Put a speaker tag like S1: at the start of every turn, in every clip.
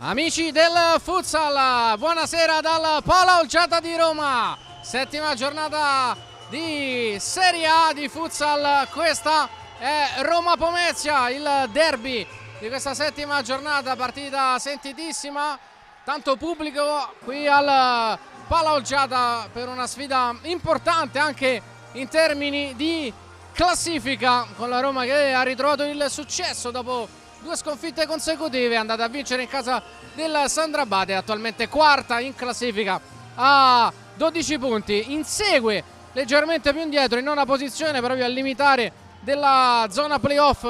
S1: Amici del futsal, buonasera dal Pala Olgiata di Roma, settima giornata di Serie A di futsal. Questa è Roma Pomezia, il derby di questa settima giornata, partita sentitissima, tanto pubblico qui al Pala Olgiata per una sfida importante anche in termini di classifica, con la Roma che ha ritrovato il successo dopo due sconfitte consecutive, è andata a vincere in casa del Sandrabate, attualmente quarta in classifica a 12 punti, insegue leggermente più indietro in nona posizione proprio al limitare della zona playoff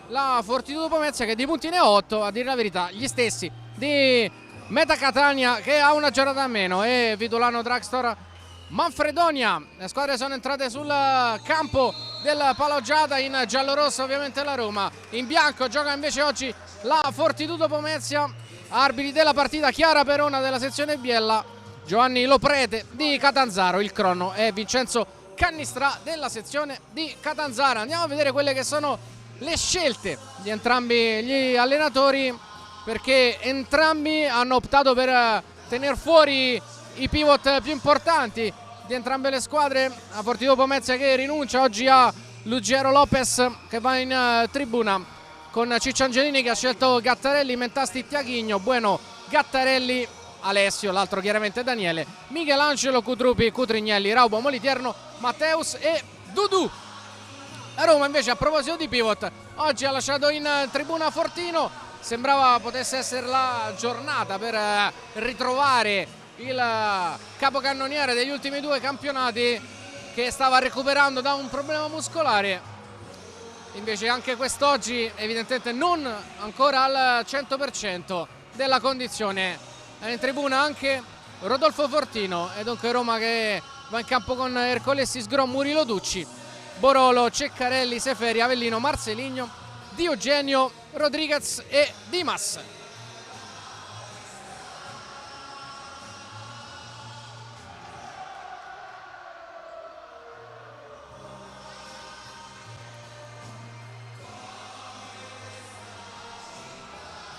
S1: la Fortitudo Pomezia, che di punti ne ha 8, a dire la verità gli stessi di Meta Catania che ha una giornata a meno e Vitulano Dragstore Manfredonia. Le squadre sono entrate sul campo del Pala Olgiata, in giallorosso ovviamente la Roma, in bianco gioca invece oggi la Fortitudo Pomezia. Arbitri della partita Chiara Perona della sezione Biella, Giovanni Loprete di Catanzaro, il crono è Vincenzo Cannistra della sezione di Catanzaro. Andiamo a vedere quelle che sono le scelte di entrambi gli allenatori, perché entrambi hanno optato per tenere fuori i pivot più importanti di entrambe le squadre. La Fortitudo Pomezia che rinuncia oggi a Lugero Lopez, che va in tribuna con Ciccio Angelini che ha scelto Gattarelli, Mentasti, Tiaghigno, Bueno, Gattarelli, Alessio, l'altro chiaramente Daniele, Michelangelo, Cutrupi, Cutrignelli, Raubo, Moliterno, Matteus e Dudu. La Roma invece, a proposito di pivot, oggi ha lasciato in tribuna Fortino. Sembrava potesse essere la giornata per ritrovare il capocannoniere degli ultimi due campionati, che stava recuperando da un problema muscolare. Invece anche quest'oggi evidentemente non ancora al 100% della condizione. È in tribuna anche Rodolfo Fortino, e dunque Roma che va in campo con Ercolessi, Sgron, Murilo, Ducci, Borolo, Ceccarelli, Seferi, Avellino, Marceligno, Di Eugenio, Rodriguez e Dimas.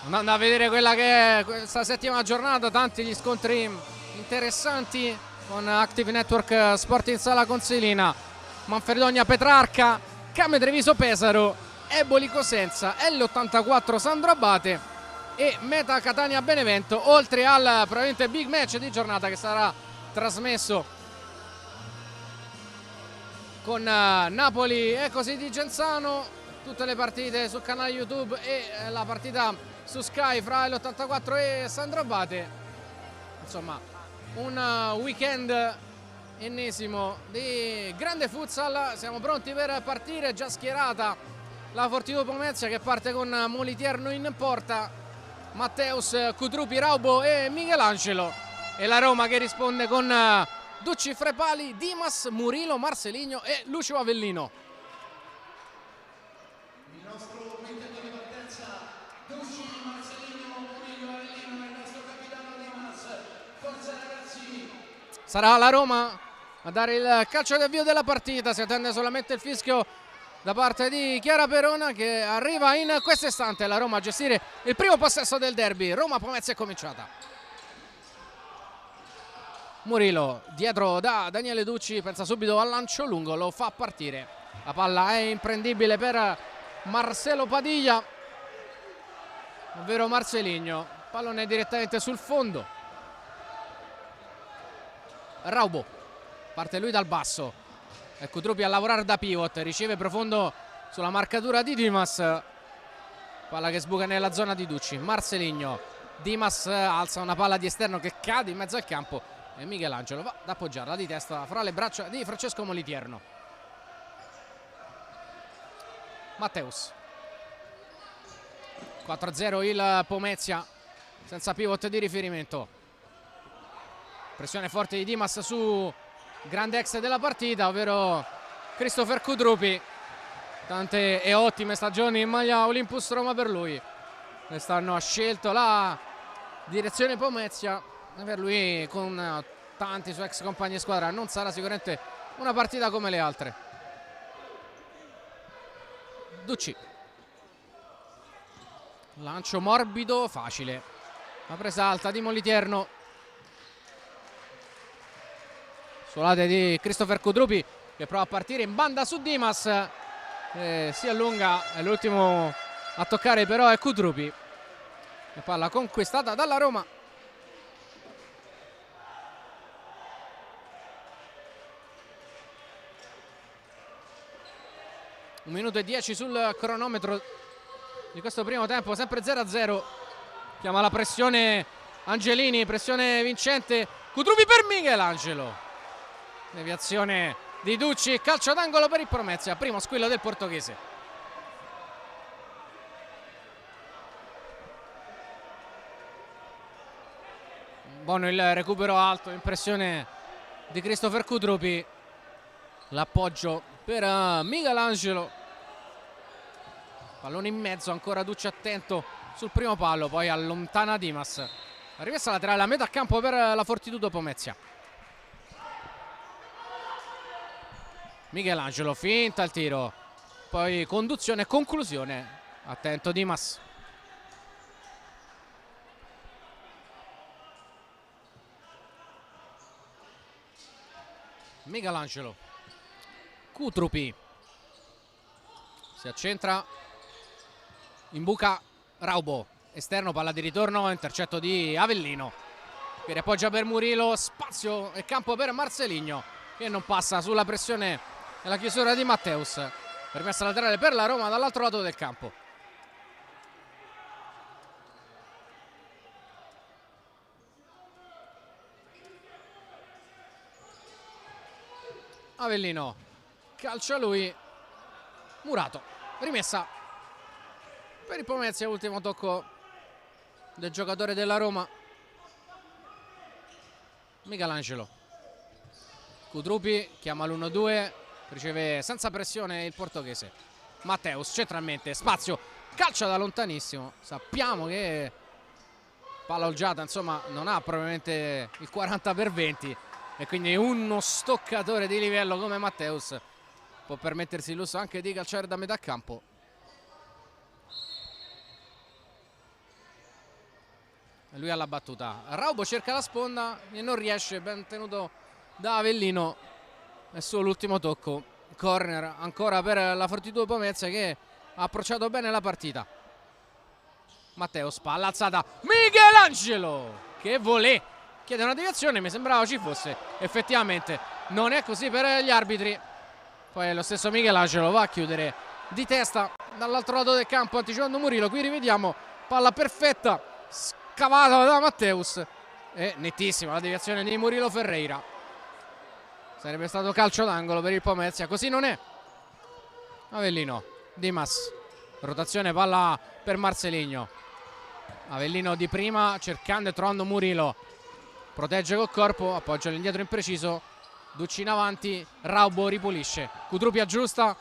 S1: Andando a vedere quella che è questa settima giornata, tanti gli scontri interessanti con Active Network Sport in Sala Consilina, Manfredonia Petrarca, Came Treviso Pesaro, Eboli Cosenza, L84 Sandro Abate e Meta Catania Benevento, oltre al probabilmente big match di giornata che sarà trasmesso con Napoli e così di Genzano, tutte le partite sul canale YouTube e la partita su Sky fra l'84 e Sandro Abate. Insomma, un weekend ennesimo di grande futsal. Siamo pronti per partire, già schierata la Fortitudo Pomezia che parte con Moliterno in porta, Matteus, Cutrupi, Raubo e Michelangelo, e la Roma che risponde con Ducci, Frepali, Dimas, Murilo, Marceligno e Lucio Avellino.
S2: Il nostro quintetto di partenza: Ducci, Marceligno, Murilo, Avellino e il nostro capitano Dimas. Forza ragazzi!
S1: Sarà la Roma a dare il calcio di avvio della partita, si attende solamente il fischio da parte di Chiara Perona, che arriva in questo istante. La Roma a gestire il primo possesso del derby. Roma Pomezia è cominciata. Murilo dietro da Daniele Ducci, pensa subito al lancio lungo, lo fa partire, la palla è imprendibile per Marcelo Padilla, ovvero Marceligno, pallone direttamente sul fondo. Raubo parte lui dal basso, e Cutrupi a lavorare da pivot, riceve profondo sulla marcatura di Dimas, palla che sbuca nella zona di Ducci. Marceligno, Dimas alza una palla di esterno che cade in mezzo al campo e Michelangelo va ad appoggiarla di testa fra le braccia di Francesco Moliterno. Matteus, 4-0 il Pomezia senza pivot di riferimento. Pressione forte di Dimas su grande ex della partita, ovvero Christopher Cutrupi. Tante e ottime stagioni in maglia Olympus Roma per lui. Quest'anno ha scelto la direzione Pomezia e per lui, con tanti suoi ex compagni di squadra, non sarà sicuramente una partita come le altre. Ducci, lancio morbido, facile La presa alta di Moliterno. Suolate di Christopher Kudrupi che prova a partire in banda su Dimas. Si allunga, è l'ultimo a toccare però è Kudrupi. E palla conquistata dalla Roma. Un minuto e 10 sul cronometro di questo primo tempo, sempre 0-0. Chiama la pressione Angelini, pressione vincente. Kudrupi per Michelangelo. Deviazione di Ducci, calcio d'angolo per il Promezia, primo squillo del portoghese. Buono il recupero alto, impressione di Christopher Kudrupi. L'appoggio per Michelangelo. Pallone in mezzo, ancora Ducci attento sul primo palo, poi allontana Dimas. Rimessa laterale a metà campo per la Fortitudo Pomezia. Michelangelo, finta il tiro, poi conduzione e conclusione. Attento Dimas. Michelangelo. Kudrupi. Si accentra. Imbuca Raubo. Esterno, palla di ritorno, intercetto di Avellino. Che riappoggia per Murilo. Spazio e campo per Marcelinho, che non passa sulla pressione e la chiusura di Matteus. Permessa laterale per la Roma dall'altro lato del campo. Avellino, calcia lui. Murato, rimessa per il Pomezia, ultimo tocco del giocatore della Roma. Michelangelo. Kudrupi chiama l'1-2, riceve senza pressione il portoghese. Matteus centralmente, spazio, calcia da lontanissimo. Sappiamo che palla olgiata, insomma, non ha probabilmente il 40/20 e quindi uno stoccatore di livello come Matteus può permettersi il lusso anche di calciare da metà campo. E lui alla battuta. Raubo cerca la sponda e non riesce, ben tenuto da Avellino. È solo l'ultimo tocco. Corner ancora per la Fortitudo Pomezia, che ha approcciato bene la partita. Matteus, palla alzata. Michelangelo che volè. Chiede una deviazione, mi sembrava ci fosse. Effettivamente non è così per gli arbitri. Poi lo stesso Michelangelo va a chiudere di testa dall'altro lato del campo, anticipando Murilo. Qui rivediamo palla perfetta, scavata da Matteus. E nettissima la deviazione di Murilo Ferreira. Sarebbe stato calcio d'angolo per il Pomezia, così non è. Avellino, Dimas, rotazione, palla per Marcelinho. Avellino di prima cercando e trovando Murilo. Protegge col corpo, appoggia all'indietro impreciso. Ducci in avanti, Raubo ripulisce. Kudrupi aggiusta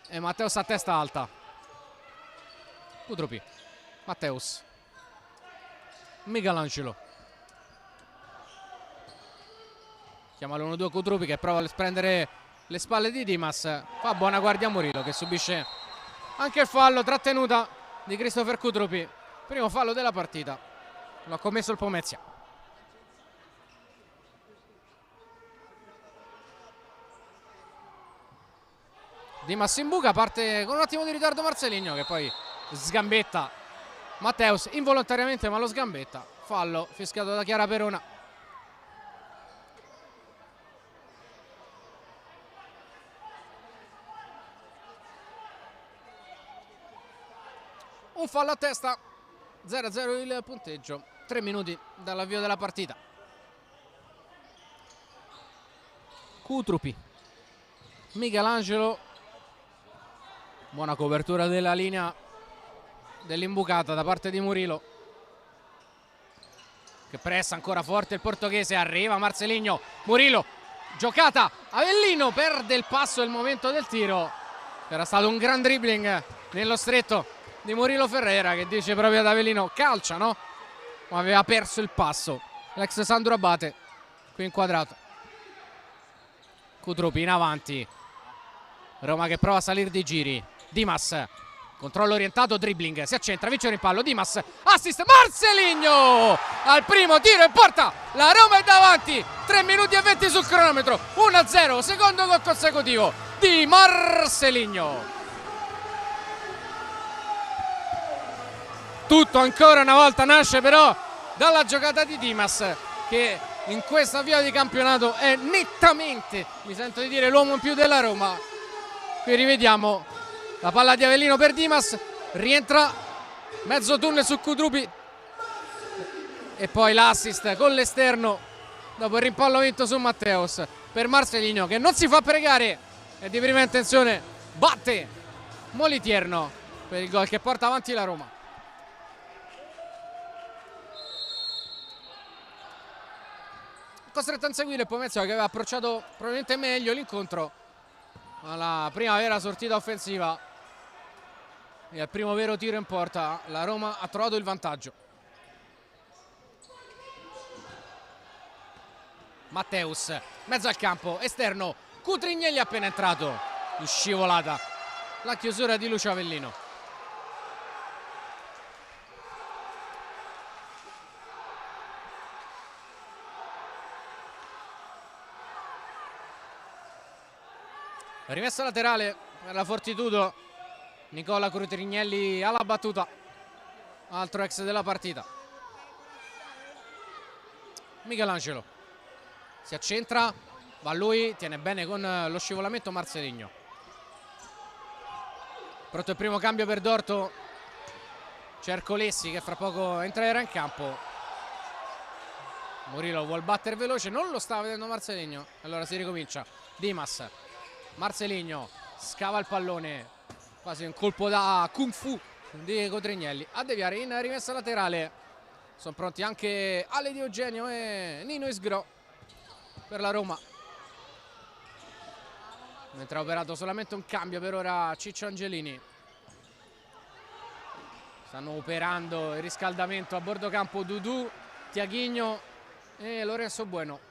S1: e Matteus a testa alta. Kudrupi, Matteus, Michelangelo. Chiama l'1-2 Kudrupi che prova a prendere le spalle di Dimas. Fa buona guardia Murilo, che subisce anche il fallo, trattenuta di Christopher Kudrupi. Primo fallo della partita, lo ha commesso il Pomezia. Dimas in buca, parte con un attimo di ritardo Marcelinho, che poi sgambetta Matteus involontariamente, ma lo sgambetta. Fallo fischiato da Chiara Perona. Un fallo a testa. 0-0 il punteggio, 3 minuti dall'avvio della partita. Kudrupi, Michelangelo. Buona copertura della linea dell'imbucata da parte di Murilo, che pressa ancora forte il portoghese. Arriva Marcelinho, Murilo, giocata, Avellino perde il passo, è il momento del tiro. Era stato un gran dribbling nello stretto di Murilo Ferreira, che dice proprio ad Avellino: calcia, no? Ma aveva perso il passo l'ex Sandro Abate, qui inquadrato. Kudrupi in avanti, Roma che prova a salire di giri. Dimas, Controllo orientato, dribbling, si accentra, vince il pallone, Dimas, assist, Marcelinho al primo tiro in porta, la Roma è davanti, 3 minuti e 20 sul cronometro, 1-0, secondo gol consecutivo di Marcelinho. Tutto ancora una volta nasce però dalla giocata di Dimas, che in questo avvio di campionato è nettamente, mi sento di dire, l'uomo in più della Roma. Qui rivediamo la palla di Avellino per Dimas, rientra mezzo tunnel su Kudrupi e poi l'assist con l'esterno dopo il rimpallo vinto su Matteus per Marcelinho, che non si fa pregare, è di prima intenzione, batte Molitierno per il gol che porta avanti la Roma. Costretto a inseguire il Pomezia, che aveva approcciato probabilmente meglio l'incontro alla prima vera sortita offensiva e al primo vero tiro in porta. La Roma ha trovato il vantaggio. Matteus, mezzo al campo, esterno, Cutrignelli appena entrato, scivolata la chiusura di Lucio Avellino. Rimessa laterale per la Fortitudo, Nicola Cutrignelli alla battuta, altro ex della partita. Michelangelo si accentra, va lui, tiene bene con lo scivolamento Marcelinho. Pronto il primo cambio per Dorto, c'è Ercolessi che fra poco entrerà in campo. Murillo vuol battere veloce, non lo sta vedendo Marcelinho, allora si ricomincia. Dimas, Marcelinho scava il pallone, quasi un colpo da Kung Fu di Cutrignelli a deviare in rimessa laterale. Sono pronti anche Ale Di Eugenio e Nino Isgro per la Roma, mentre ha operato solamente un cambio per ora Ciccio Angelini. Stanno operando il riscaldamento a bordo campo Dudu, Tiaghigno e Lorenzo Bueno.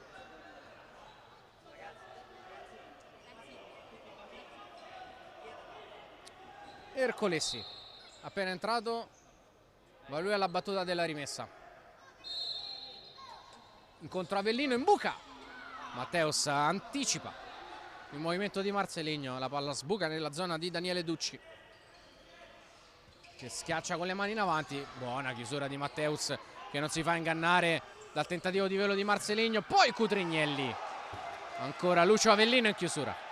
S1: Ercolessi appena entrato, va lui alla battuta della rimessa. Incontro Avellino in buca, Matteus anticipa il movimento di Marcelinho, la palla sbuca nella zona di Daniele Ducci, che schiaccia con le mani in avanti. Buona chiusura di Matteus, che non si fa ingannare dal tentativo di velo di Marcelinho. Poi Cutrignelli, ancora Lucio Avellino in chiusura.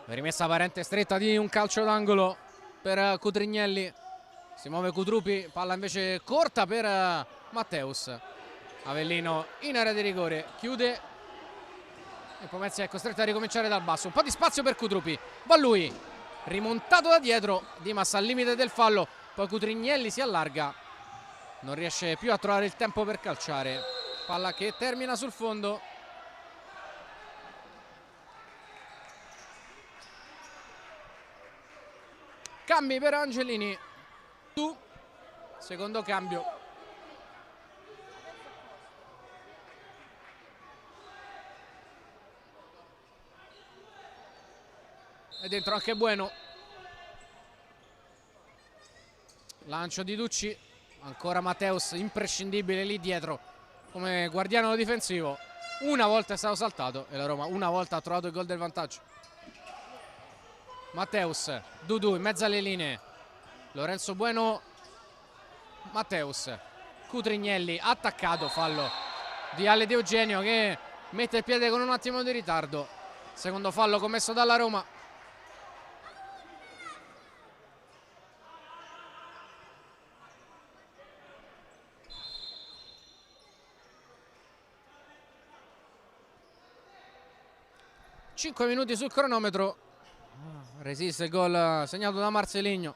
S1: Rimessa parente stretta di un calcio d'angolo per Cutrignelli, si muove Kudrupi, palla invece corta per Matteus. Avellino in area di rigore, chiude e Pomezia è costretto a ricominciare dal basso. Un po' di spazio per Kudrupi, va lui, rimontato da dietro, Dimas al limite del fallo, poi Cutrignelli si allarga, non riesce più a trovare il tempo per calciare, palla che termina sul fondo. Cambi per Angelini, secondo cambio. E dentro anche Bueno. Lancio di Ducci, ancora Matteus imprescindibile lì dietro come guardiano difensivo. Una volta è stato saltato e la Roma una volta ha trovato il gol del vantaggio. Matteus, Dudu in mezzo alle linee, Lorenzo Bueno, Matteus, Cutrignelli attaccato, fallo di Ale Di Eugenio che mette il piede con un attimo di ritardo. Secondo fallo commesso dalla Roma. Cinque minuti sul cronometro. Resiste il gol segnato da Marcelinho.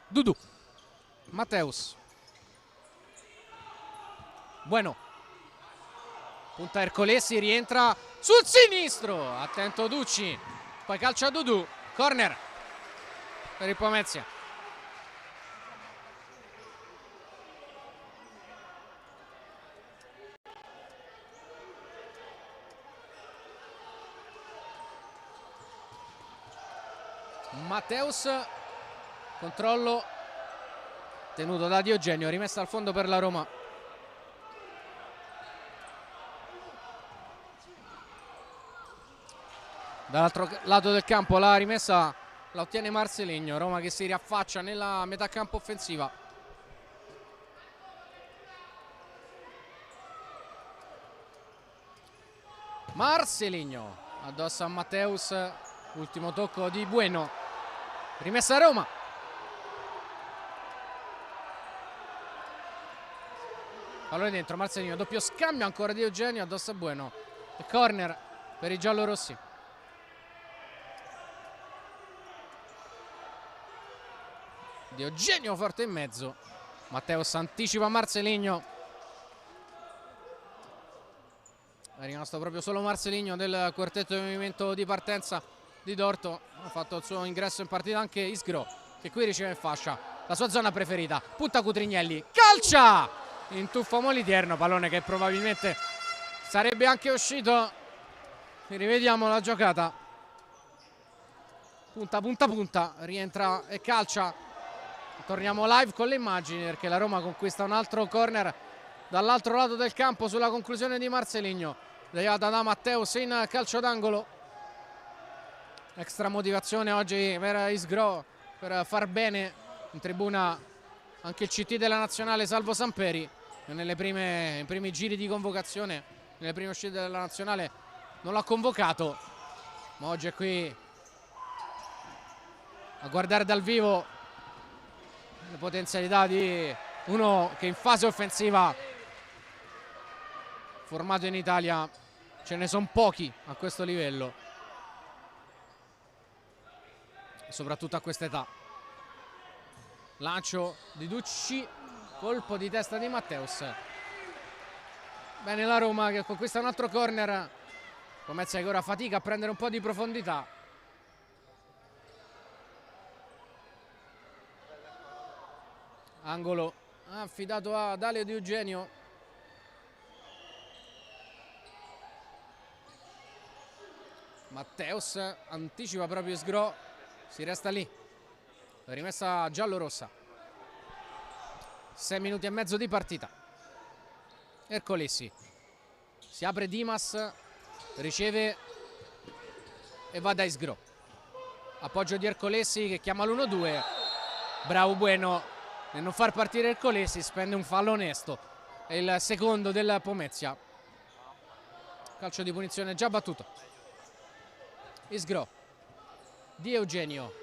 S1: Dudu, Matteus, Bueno, punta Ercolessi, rientra sul sinistro, attento Ducci, poi calcia Dudu, corner per il Pomezia. Matteus, controllo tenuto da Di Eugenio, rimessa al fondo per la Roma. Dall'altro lato del campo la rimessa la ottiene Marceligno, Roma che si riaffaccia nella metà campo offensiva. Marceligno addosso a Matteus, ultimo tocco di Bueno, rimessa a Roma. Pallone dentro, Marceligno, doppio scambio ancora di Eugenio addosso a Bueno. E corner per i giallorossi. Di Eugenio forte in mezzo, Matteus anticipa Marceligno. È rimasto proprio solo Marceligno del quartetto di movimento di partenza di Dorto. Ha fatto il suo ingresso in partita anche Isgro, che qui riceve in fascia la sua zona preferita, punta Cutrignelli, calcia in tuffo Moliterno, pallone che probabilmente sarebbe anche uscito. Rivediamo la giocata, punta, rientra e calcia. Torniamo live con le immagini perché la Roma conquista un altro corner dall'altro lato del campo sulla conclusione di Marceligno, deviata da Matteus in calcio d'angolo. Extra motivazione oggi per Isgro per far bene in tribuna anche il CT della nazionale Salvo Samperi, che nei primi giri di convocazione, nelle prime uscite della nazionale non l'ha convocato, ma oggi è qui a guardare dal vivo le potenzialità di uno che in fase offensiva, formato in Italia, ce ne sono pochi a questo livello, soprattutto a questa età. Lancio di Ducci, colpo di testa di Matteus. Bene la Roma che conquista un altro corner. Pomezia che ora fatica a prendere un po' di profondità. Angolo affidato a Dalio Di Eugenio. Matteus anticipa proprio Isgro, si resta lì, rimessa giallo-rossa. 6 minuti e mezzo di partita. Ercolesi, si apre Dimas, riceve e va da Isgro. Appoggio di Ercolesi che chiama l'1-2. Bravo Bueno nel non far partire Ercolesi, spende un fallo onesto. È il secondo del Pomezia. Calcio di punizione già battuto. Isgro, Di Eugenio,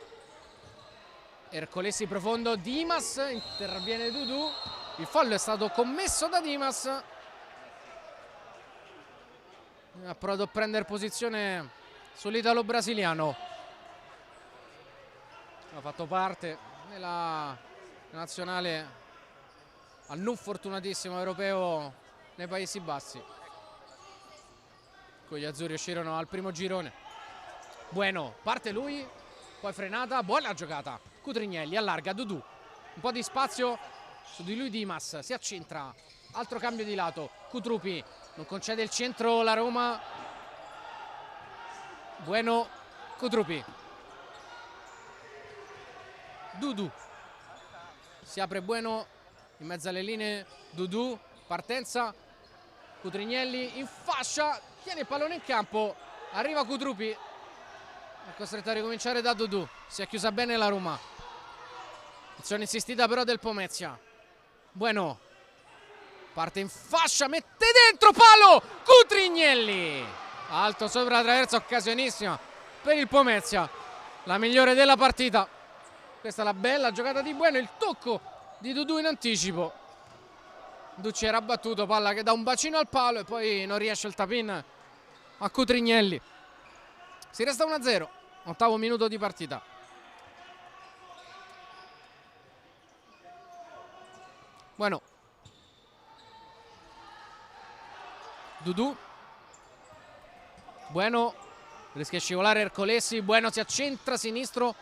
S1: Ercolesi profondo, Dimas, interviene Dudu, il fallo è stato commesso da Dimas. Ha provato a prendere posizione sull'italo brasiliano, ha fatto parte nella nazionale al non fortunatissimo europeo nei Paesi Bassi. Con gli azzurri uscirono al primo girone. Bueno, parte lui, poi frenata, buona giocata. Cutrignelli allarga, Dudu, un po' di spazio su di lui, Dimas si accentra, altro cambio di lato, Cutrupi non concede il centro la Roma. Bueno, Cutrupi, Dudu, si apre Bueno in mezzo alle linee, Dudu, partenza, Cutrignelli in fascia, tiene il pallone in campo, arriva Cutrupi, è costretto a ricominciare da Dudu. Si è chiusa bene la Roma, azione insistita però del Pomezia. Bueno, parte in fascia, mette dentro, palo, Cutrignelli, alto sopra la traversa, occasionissima per il Pomezia, la migliore della partita. Questa è la bella giocata di Bueno, il tocco di Dudu in anticipo. Ducci era battuto, palla che dà un bacino al palo e poi non riesce il tap-in a Cutrignelli. Si resta 1-0, ottavo minuto di partita. Bueno, Dudu, Bueno, rischia di scivolare Ercolesi, Bueno si accentra sinistro,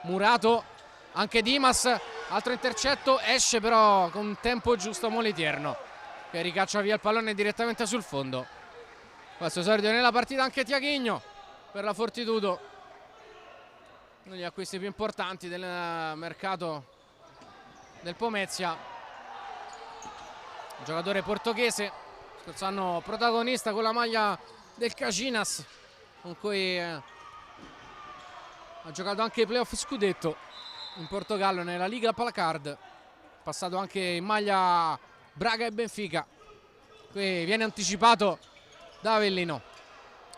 S1: Murato anche Dimas, altro intercetto, esce però con tempo giusto Moliterno che ricaccia via il pallone direttamente sul fondo. Questo esordio nella partita anche Tiaghigno per la Fortitudo, uno degli acquisti più importanti del mercato del Pomezia, un giocatore portoghese, scorso anno protagonista con la maglia del Caxinas, con cui ha giocato anche i playoff scudetto in Portogallo nella Liga Placard, passato anche in maglia Braga e Benfica. Qui viene anticipato da Avellino.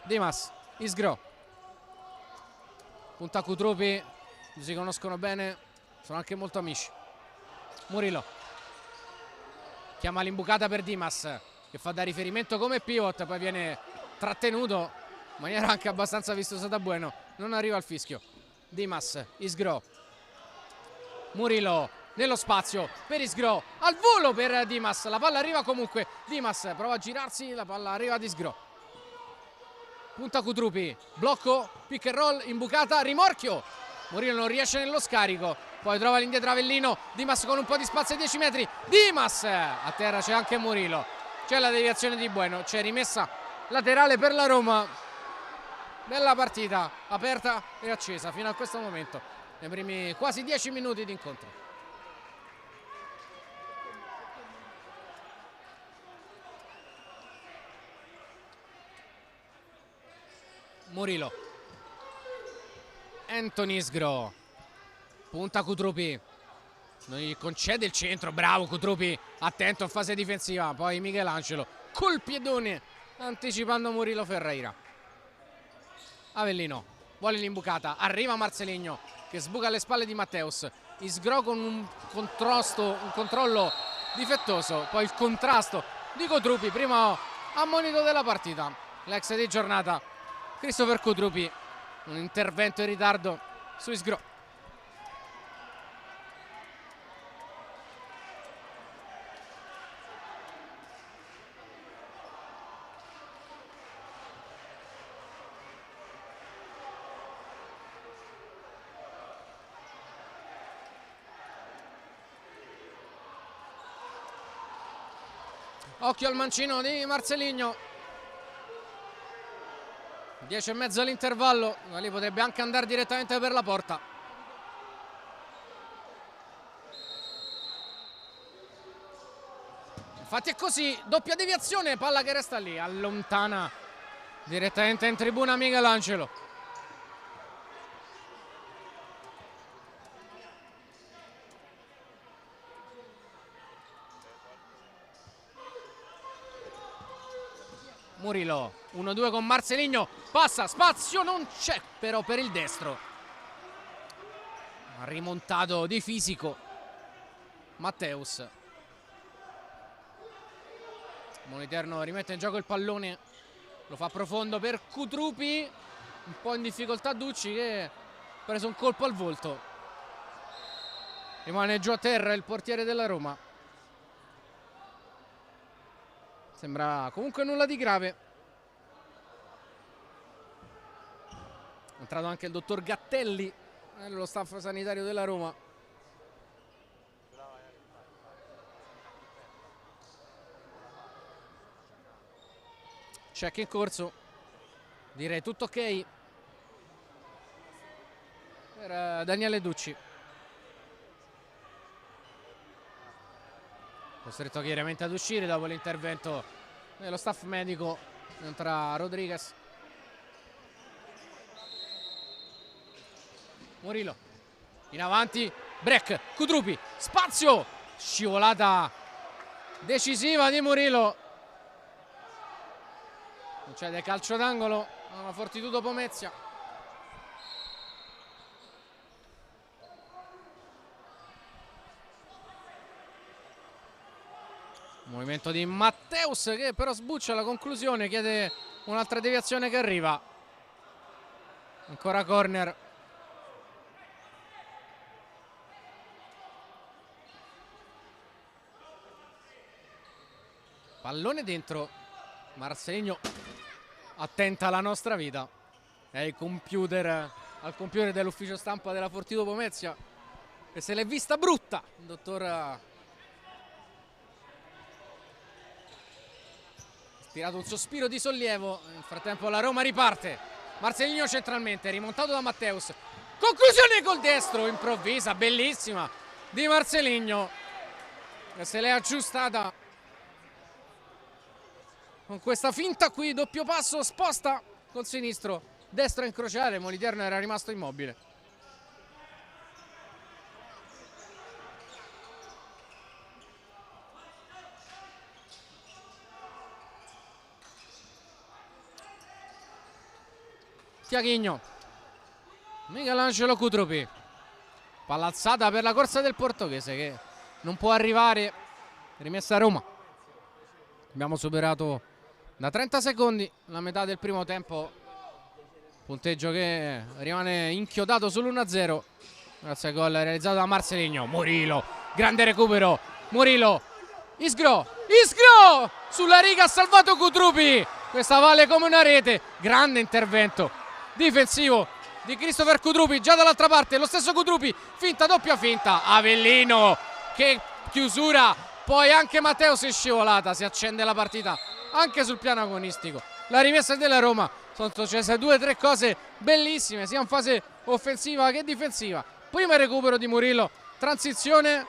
S1: Dimas, Isgro, punta Cutropi, si conoscono bene, sono anche molto amici. Murillo chiama l'imbucata per Dimas, che fa da riferimento come pivot, poi viene trattenuto in maniera anche abbastanza vistosa da Bueno, non arriva al fischio. Dimas, Isgro, Murillo nello spazio per Isgro, al volo per Dimas, la palla arriva comunque, Dimas prova a girarsi, la palla arriva ad Isgro, punta Cutrupi, blocco, pick and roll, imbucata, rimorchio, Murillo non riesce nello scarico, poi trova l'indietro Avellino, Dimas con un po' di spazio ai 10 metri, Dimas, a terra c'è anche Murillo, c'è la deviazione di Bueno, c'è rimessa laterale per la Roma. Bella partita, aperta e accesa fino a questo momento, nei primi quasi 10 minuti di incontro. Murillo, Anthony Isgro, punta Cutrupi, non gli concede il centro, bravo Cutrupi, attento in fase difensiva, poi Michelangelo col piedone anticipando Murillo Ferreira. Avellino vuole l'imbucata, arriva Marceligno che sbuca alle spalle di Matteus, Isgro con un controllo difettoso, poi il contrasto di Cutrupi, primo ammonito della partita, l'ex di giornata Christopher Cutrupi, un intervento in ritardo su Isgro. Occhio al mancino di Marceligno. 10:30 all'intervallo, da lì potrebbe anche andare direttamente per la porta. Infatti è così, doppia deviazione, palla che resta lì, allontana direttamente in tribuna Michelangelo. Murillo, 1-2 con Marceligno, passa, spazio non c'è però per il destro. Ha rimontato di fisico Matteus. Moliterno rimette in gioco il pallone, lo fa profondo per Cutrupi, un po' in difficoltà Ducci che ha preso un colpo al volto. Rimane giù a terra il portiere della Roma. Sembra comunque nulla di grave. È entrato anche il dottor Gattelli, lo staff sanitario della Roma. Check in corso. Direi tutto ok per Daniele Ducci. Costretto chiaramente ad uscire dopo l'intervento dello staff medico. Entra Rodriguez. Murillo in avanti, break, Cutrupi, spazio, scivolata decisiva di Murillo. Non c'è del calcio d'angolo alla Fortitudo Pomezia. Movimento di Matteus che però sbuccia alla conclusione, chiede un'altra deviazione che arriva. Ancora corner. Pallone dentro. Marceligno attenta alla nostra vita. È il computer, al computer dell'ufficio stampa della Fortitudo Pomezia e se l'è vista brutta, dottor. Tirato un sospiro di sollievo. Nel frattempo la Roma riparte. Marcelinho centralmente, rimontato da Matteus. Conclusione col destro, improvvisa, bellissima di Marcelinho, che se l'è aggiustata con questa finta qui, doppio passo, sposta col sinistro, destro a incrociare. Moliterno era rimasto immobile. Tiaghigno, Michelangelo Cutruppi, pall'alzata per la corsa del portoghese che non può arrivare, rimessa a Roma. Abbiamo superato da 30 secondi la metà del primo tempo, punteggio che rimane inchiodato sull'1-0 grazie al gol realizzato da Marcelinho. Murillo, grande recupero, Murillo, Isgro sulla riga, ha salvato Cutruppi, questa vale come una rete, grande intervento difensivo di Christopher Cutruppi. Già dall'altra parte lo stesso Cutruppi, finta, doppia finta, Avellino, che chiusura, poi anche Matteo si è scivolata, si accende la partita anche sul piano agonistico. La rimessa della Roma, sono successe 2-3 cose bellissime sia in fase offensiva che difensiva. Prima il recupero di Murillo, transizione,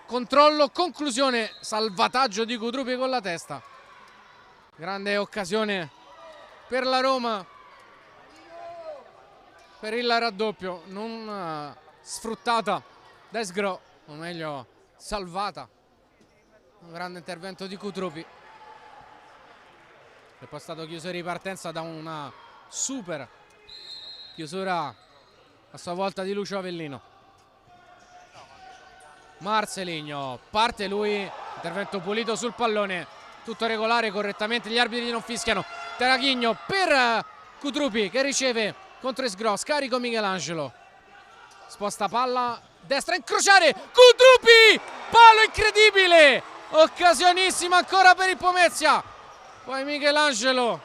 S1: controllo, conclusione, salvataggio di Cutruppi con la testa. Grande occasione per la Roma per il raddoppio, non sfruttata da Isgro, o meglio salvata. Un grande intervento di Cutruppi, che poi è stato chiuso in ripartenza da una super chiusura a sua volta di Lucio Avellino. Marcelinho, parte lui, intervento pulito sul pallone, tutto regolare, correttamente, gli arbitri non fischiano. Tiaghigno per Cutruppi che riceve contro Isgro, scarico Michelangelo, sposta palla, destra, incrociare, Cutruppi, palo incredibile, occasionissima ancora per il Pomezia, poi Michelangelo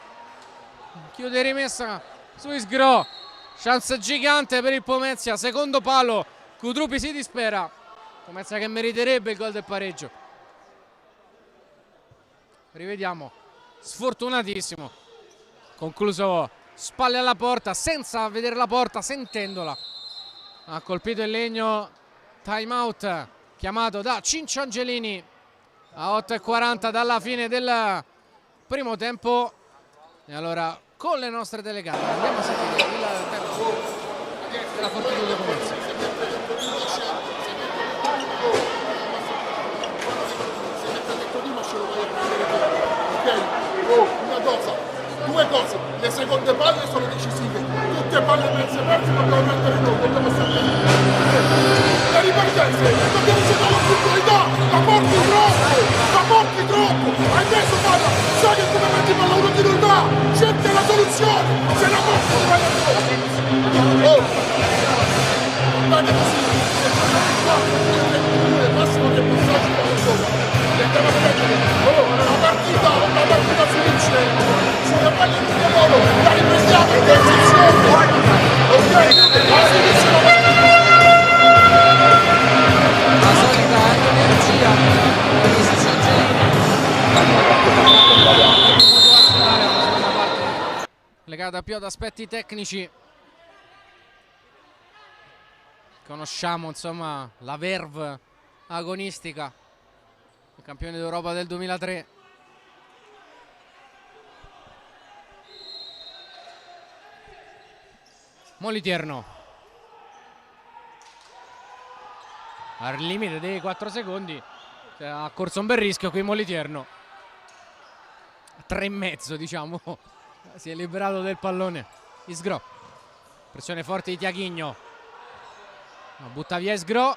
S1: chiude rimessa su Isgro, chance gigante per il Pomezia, secondo palo, Cutruppi si dispera, Pomezia che meriterebbe il gol del pareggio. Rivediamo, sfortunatissimo, concluso spalle alla porta, senza vedere la porta, sentendola. Ha colpito il legno, time out chiamato da Cincio Angelini a 8:40 dalla fine del primo tempo. E allora con le nostre telecamere andiamo a sentire il tempo della Fortitudo Pomezia.
S3: Una cosa, due cose, le seconde palle sono decisive, tutte palle perse dobbiamo mettere noi, dobbiamo stare le ripartenze, dobbiamo cercare l'opportunità, la porti troppo, hai messo palla, sai che come metti palla uno di non dà, cerca la soluzione, se la porti non vai a troppo. Bene così, il massimo che passaggio da sopra. Andiamo a prendere la partita finisce sulle palle di lavoro, la riprendiamo in posizione, ok? La finisce la partita.
S1: La solita energia di Cincio Angelini, motivazionale alla seconda parte, legata più ad aspetti tecnici. Conosciamo insomma la verve agonistica, il campione d'Europa del 2003. Moliterno al limite dei 4 secondi, ha corso un bel rischio qui Moliterno, 3,5 diciamo, si è liberato del pallone Isgro, pressione forte di Tiaghigno, butta via Isgro,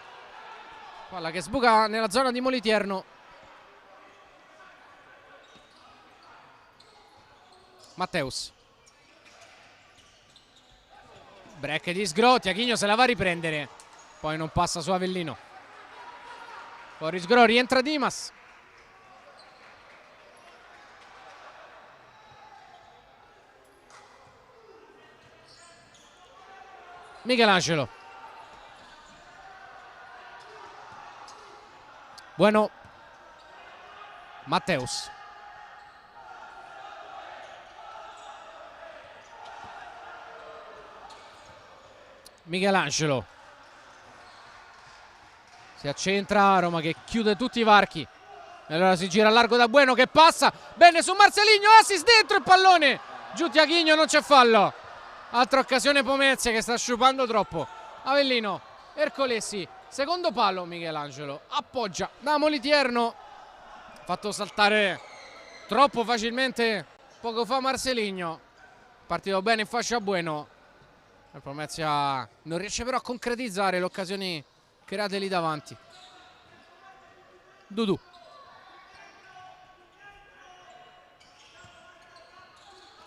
S1: palla che sbuca nella zona di Moliterno. Matteus, break di Isgro, Tiaghigno se la va a riprendere, poi non passa su Avellino, fuori Isgro, rientra Dimas, Michelangelo, Bueno, Matteus. Michelangelo. Si accentra, Roma che chiude tutti i varchi. E allora si gira a largo da Bueno che passa. Bene su Marcelinho, assist dentro il pallone. Giù Tiaguinho, non c'è fallo. Altra occasione Pomezia che sta sciupando troppo. Avellino, Ercolesi, secondo palo Michelangelo. Appoggia da Moliterno. Fatto saltare troppo facilmente poco fa Marcelinho. Partito bene in fascia Bueno. Il Pomezia non riesce però a concretizzare le occasioni create lì davanti. Dudu.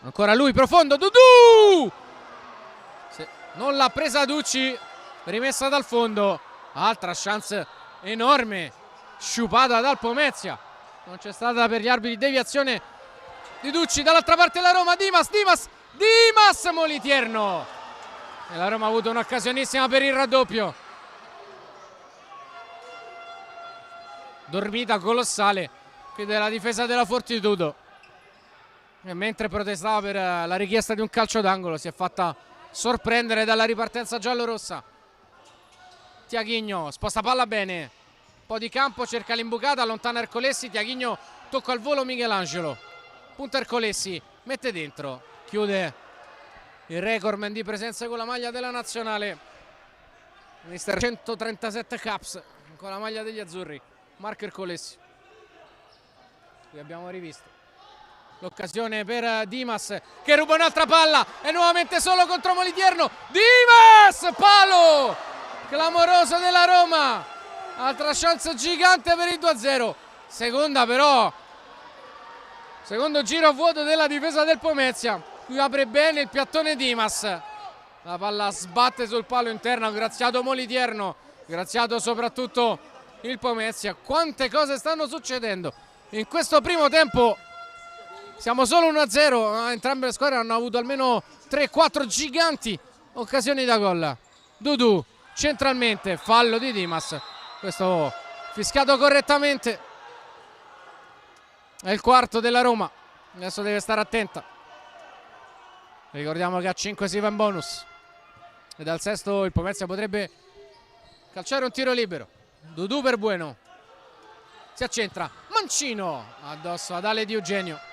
S1: Ancora lui profondo, Dudu! Non l'ha presa Ducci, rimessa dal fondo. Altra chance enorme, sciupata dal Pomezia. Non c'è stata per gli arbitri deviazione di Ducci. Dall'altra parte la Roma, Dimas Moliterno. E la Roma ha avuto un'occasionissima per il raddoppio. Dormita colossale qui della difesa della Fortitudo. E mentre protestava per la richiesta di un calcio d'angolo si è fatta sorprendere dalla ripartenza giallorossa. Tiaguinho sposta palla bene, un po' di campo, cerca l'imbucata, allontana Ercolesi. Tiaguinho tocca al volo Michelangelo, punta Ercolesi, mette dentro, chiude il recordman di presenze con la maglia della nazionale, mister 137 caps con la maglia degli azzurri, Marco Ercolesi. Qui abbiamo rivisto l'occasione per Dimas che ruba un'altra palla e nuovamente solo contro Moliterno. Dimas, palo clamoroso della Roma, altra chance gigante per il 2-0. Seconda però, secondo giro a vuoto della difesa del Pomezia. Qui apre bene il piattone Dimas, la palla sbatte sul palo interno, graziato Moliterno, graziato soprattutto il Pomezia. Quante cose stanno succedendo in questo primo tempo. Siamo solo 1-0, entrambe le squadre hanno avuto almeno 3-4 giganti occasioni da gol. Dudu centralmente, fallo di Dimas, questo fischiato correttamente. È il quarto della Roma, adesso deve stare attenta. Ricordiamo che ha 5 si va in bonus e dal sesto il Pomezia potrebbe calciare un tiro libero. Dudu per Bueno, si accentra, Mancino addosso ad Ale Di Eugenio.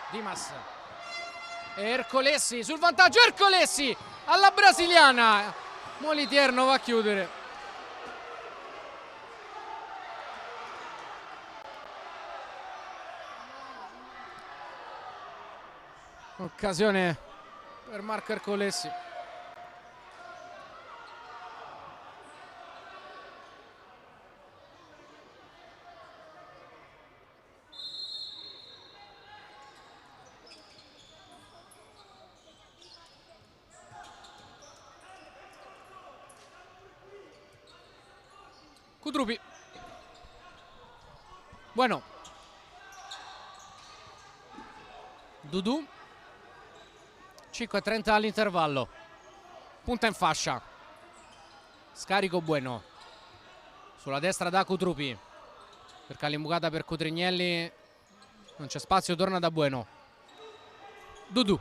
S1: Dimas, Ercolesi sul vantaggio, Ercolesi alla brasiliana, Moliterno va a chiudere. Occasione per Marco Ercolesi. Kudrupi. Bueno. Dudu. 5:30 all'intervallo. Punta in fascia. Scarico Bueno. Sulla destra da Kudrupi. Cerca l'imbucata per Cotrignelli. Non c'è spazio, torna da Bueno. Dudu.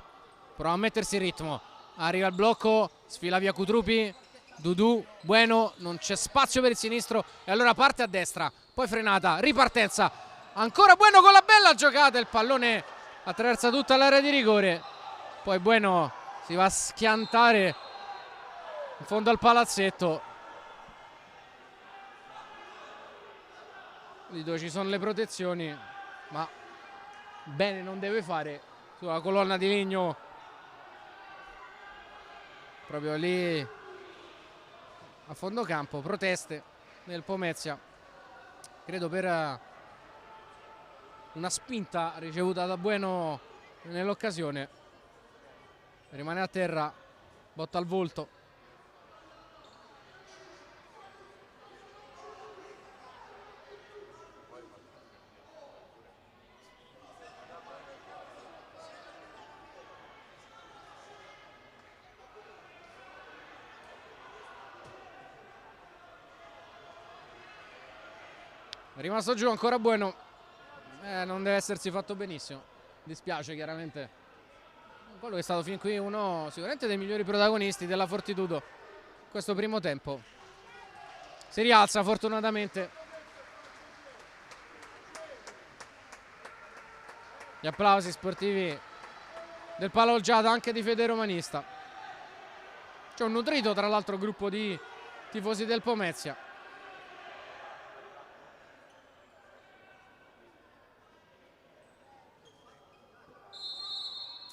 S1: Prova a mettersi in ritmo. Arriva il blocco. Sfila via Kudrupi. Dudu, Bueno, non c'è spazio per il sinistro e allora parte a destra, poi frenata, ripartenza, ancora Bueno con la bella giocata, il pallone attraversa tutta l'area di rigore, poi Bueno si va a schiantare in fondo al palazzetto, lì dove ci sono le protezioni, ma bene non deve fare sulla colonna di legno, proprio lì a fondo campo. Proteste nel Pomezia, credo per una spinta ricevuta da Bueno nell'occasione. Rimane a terra, botta al volto. È rimasto giù ancora Bueno. Non deve essersi fatto benissimo. Dispiace chiaramente. Quello che è stato fin qui uno sicuramente dei migliori protagonisti della Fortitudo questo primo tempo. Si rialza fortunatamente. Gli applausi sportivi del Palaolgiata, anche di fede romanista. C'è un nutrito tra l'altro gruppo di tifosi del Pomezia.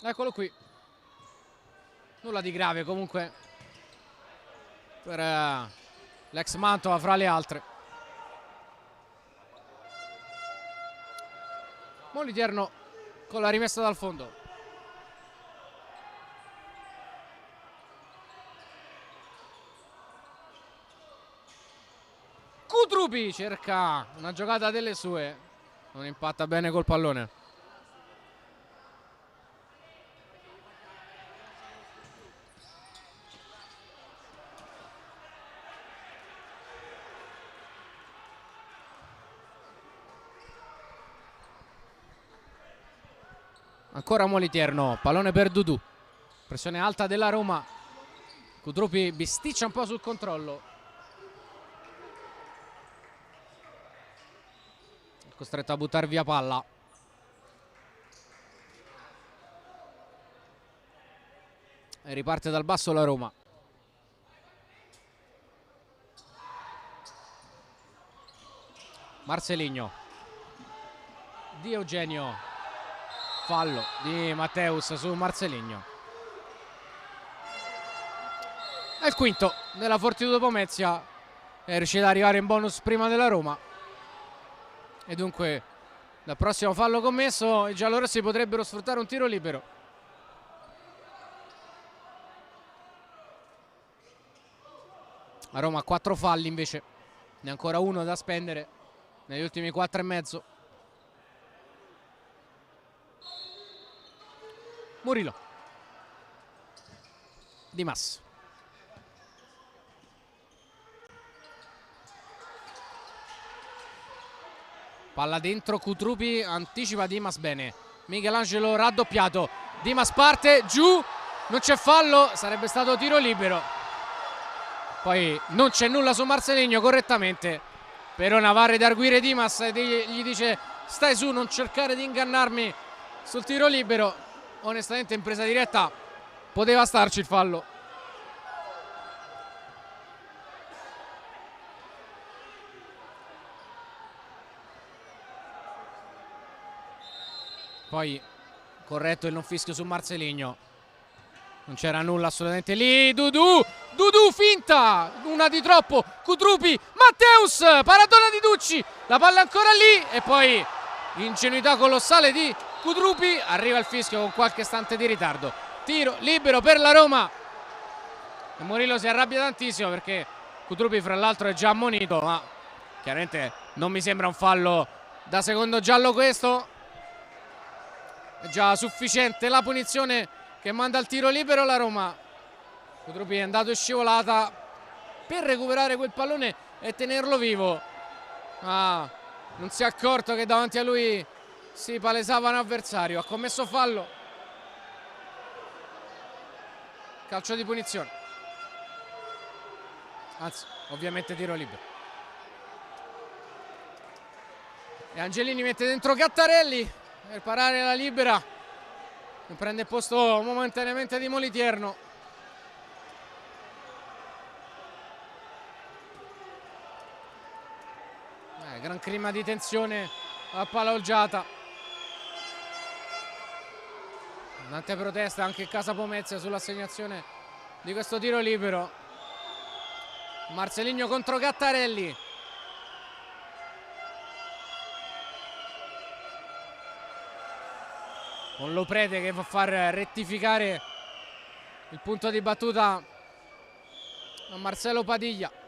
S1: Eccolo qui. Nulla di grave comunque per l'ex Mantova fra le altre. Moliterno con la rimessa dal fondo. Cutrupi cerca una giocata delle sue. Non impatta bene col pallone. Ancora Moliterno, pallone per Dudu. Pressione alta della Roma. Cutrupi bisticcia un po' sul controllo. Costretto a buttare via palla. E riparte dal basso la Roma. Marceligno. Di Eugenio. Fallo di Matteus su Marceligno. È il quinto della Fortitudo Pomezia. È riuscita ad arrivare in bonus prima della Roma. E dunque dal prossimo fallo commesso i giallorossi potrebbero sfruttare un tiro libero. La Roma ha 4 falli invece. Ne ha ancora uno da spendere negli ultimi 4 e mezzo. Murillo. Dimas. Palla dentro, Cutrupi anticipa Dimas bene. Michelangelo raddoppiato. Dimas parte, giù, non c'è fallo, sarebbe stato tiro libero. Poi non c'è nulla su Marceligno correttamente. Però Navarre di arguire Dimas e gli dice stai su, non cercare di ingannarmi sul tiro libero. Onestamente in presa diretta poteva starci il fallo. Poi corretto il non fischio su Marceligno. Non c'era nulla assolutamente lì. Dudu finta, una di troppo. Cutrupi, Matteus, paratona di Ducci. La palla ancora lì e poi ingenuità colossale di Cutrupi, arriva il fischio con qualche istante di ritardo. Tiro libero per la Roma. E Murillo si arrabbia tantissimo perché Cutrupi fra l'altro è già ammonito, ma chiaramente non mi sembra un fallo da secondo giallo questo. È già sufficiente la punizione che manda al tiro libero la Roma. Cutrupi è andato in scivolata per recuperare quel pallone e tenerlo vivo. Non si è accorto che davanti a lui si palesava un avversario. Ha commesso fallo. Calcio di punizione. Anzi, ovviamente tiro libero. E Angelini mette dentro Gattarelli per parare la libera. E prende il posto momentaneamente di Moliterno. Gran clima di tensione a Palaolgiata. Tante proteste anche in casa Pomezia sull'assegnazione di questo tiro libero. Marceligno contro Gattarelli. Con Loprete che va a far rettificare il punto di battuta a Marcelo Padiglia.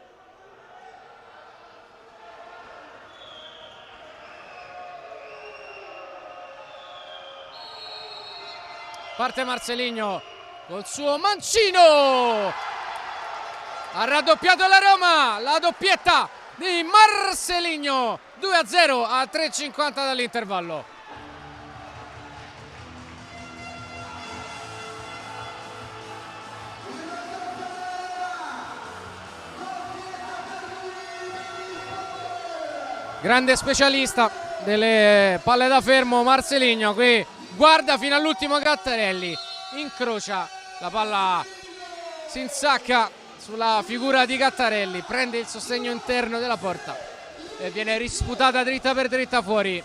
S1: Parte Marceligno col suo mancino. Ha raddoppiato la Roma. La doppietta di Marcelinho, 2-0 a 3,50 dall'intervallo. Grande specialista delle palle da fermo Marcelinho, qui guarda fino all'ultimo Gattarelli, incrocia la palla, si insacca sulla figura di Gattarelli, prende il sostegno interno della porta e viene risputata dritta per dritta fuori.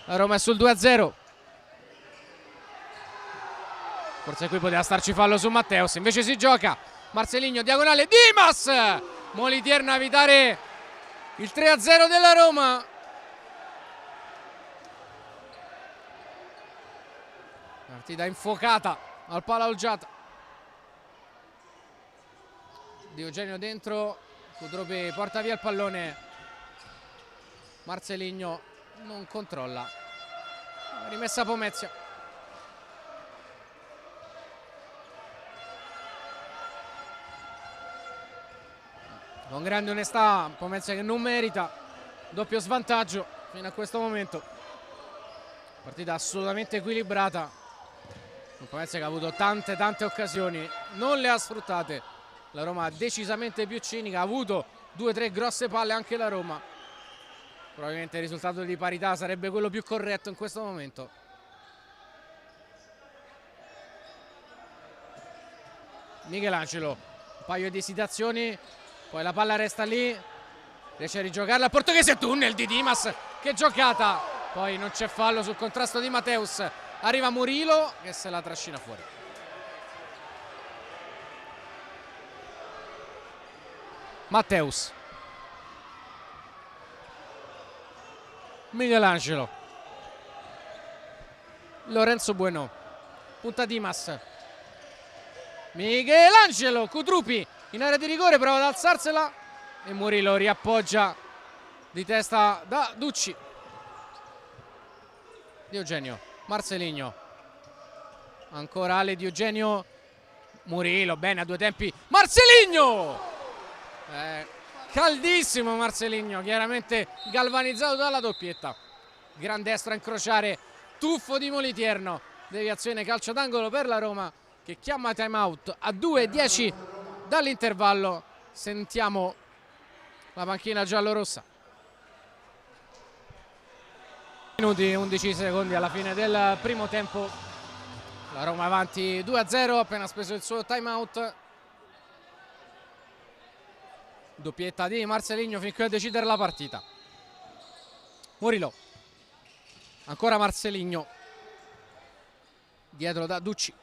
S1: La Roma è sul 2-0. Forse qui poteva starci fallo su Matteus, invece si gioca. Marcelinho, diagonale, Dimas! Molitierno a evitare il 3-0 della Roma. Partita infuocata al Pala Olgiata. Di Eugenio dentro, Kudropi porta via il pallone. Marcelinho non controlla. Rimessa Pomezia. Con grande onestà, Pomezia che non merita, doppio svantaggio fino a questo momento. Partita assolutamente equilibrata. Pomezia che ha avuto tante occasioni, non le ha sfruttate. La Roma decisamente più cinica, ha avuto 2-3 grosse palle anche la Roma. Probabilmente il risultato di parità sarebbe quello più corretto in questo momento. Michelangelo, un paio di esitazioni. Poi la palla resta lì, riesce a rigiocarla al portoghese, tunnel di Dimas, che giocata, poi non c'è fallo sul contrasto di Matteus, arriva Murilo che se la trascina fuori. Matteus, Michelangelo, Lorenzo Bueno, punta Dimas, Michelangelo, Kudropi in area di rigore, prova ad alzarsela e Murilo riappoggia di testa da Ducci. Di Eugenio, Marcelinho, ancora Ale Di Eugenio, Murilo, bene a due tempi, Marcelinho! Caldissimo Marcelinho, chiaramente galvanizzato dalla doppietta. Gran destro a incrociare, tuffo di Molitierno, deviazione calcio d'angolo per la Roma che chiama time out a 2:10 dall'intervallo. Sentiamo la panchina giallorossa. Minuti 11 secondi alla fine del primo tempo. La Roma avanti 2-0, appena speso il suo time out. Doppietta di Marcelinho fin qui a decidere la partita. Murilo, ancora Marcelinho, dietro da Ducci.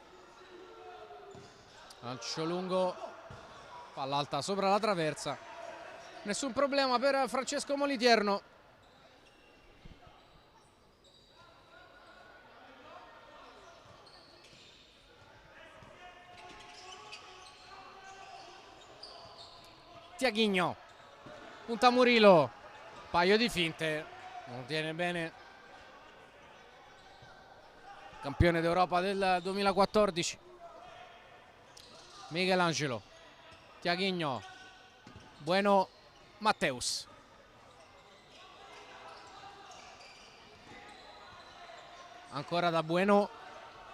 S1: Calcio lungo, palla alta sopra la traversa, nessun problema per Francesco Molitierno. Tiaguinho, punta Murilo, paio di finte, non tiene bene. Campione d'Europa del 2014. Michelangelo, Tiaguinho, Bueno, Matteus. Ancora da Bueno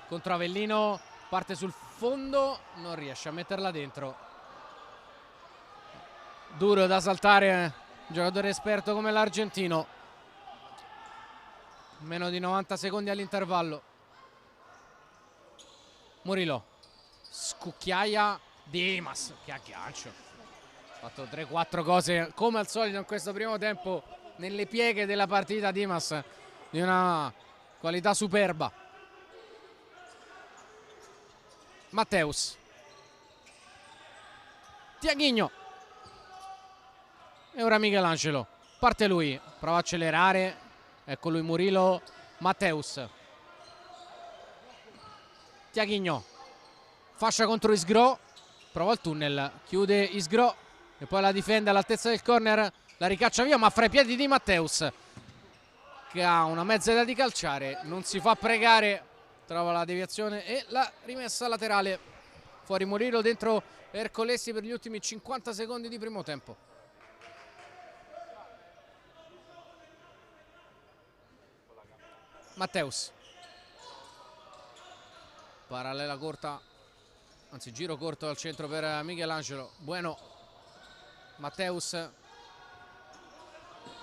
S1: contro Avellino, parte sul fondo, non riesce a metterla dentro. Duro da saltare, un giocatore esperto come l'argentino. Meno di 90 secondi all'intervallo. Murilo, scucchiaia Dimas, che aggancio. Ha fatto 3-4 cose come al solito in questo primo tempo nelle pieghe della partita. Dimas di una qualità superba. Matteus, Tiaguinho e ora Michelangelo, parte lui, prova a accelerare, ecco lui Murilo, Matteus, Tiaguinho, fascia contro Isgro, prova il tunnel, chiude Isgro e poi la difende all'altezza del corner, la ricaccia via ma fra i piedi di Matteus che ha una mezza idea di calciare, non si fa pregare, trova la deviazione e la rimessa laterale. Fuori Murilo, dentro Ercolesi per gli ultimi 50 secondi di primo tempo. Matteus. Parallela corta, anzi giro corto al centro per Michelangelo. Bueno, Matteus.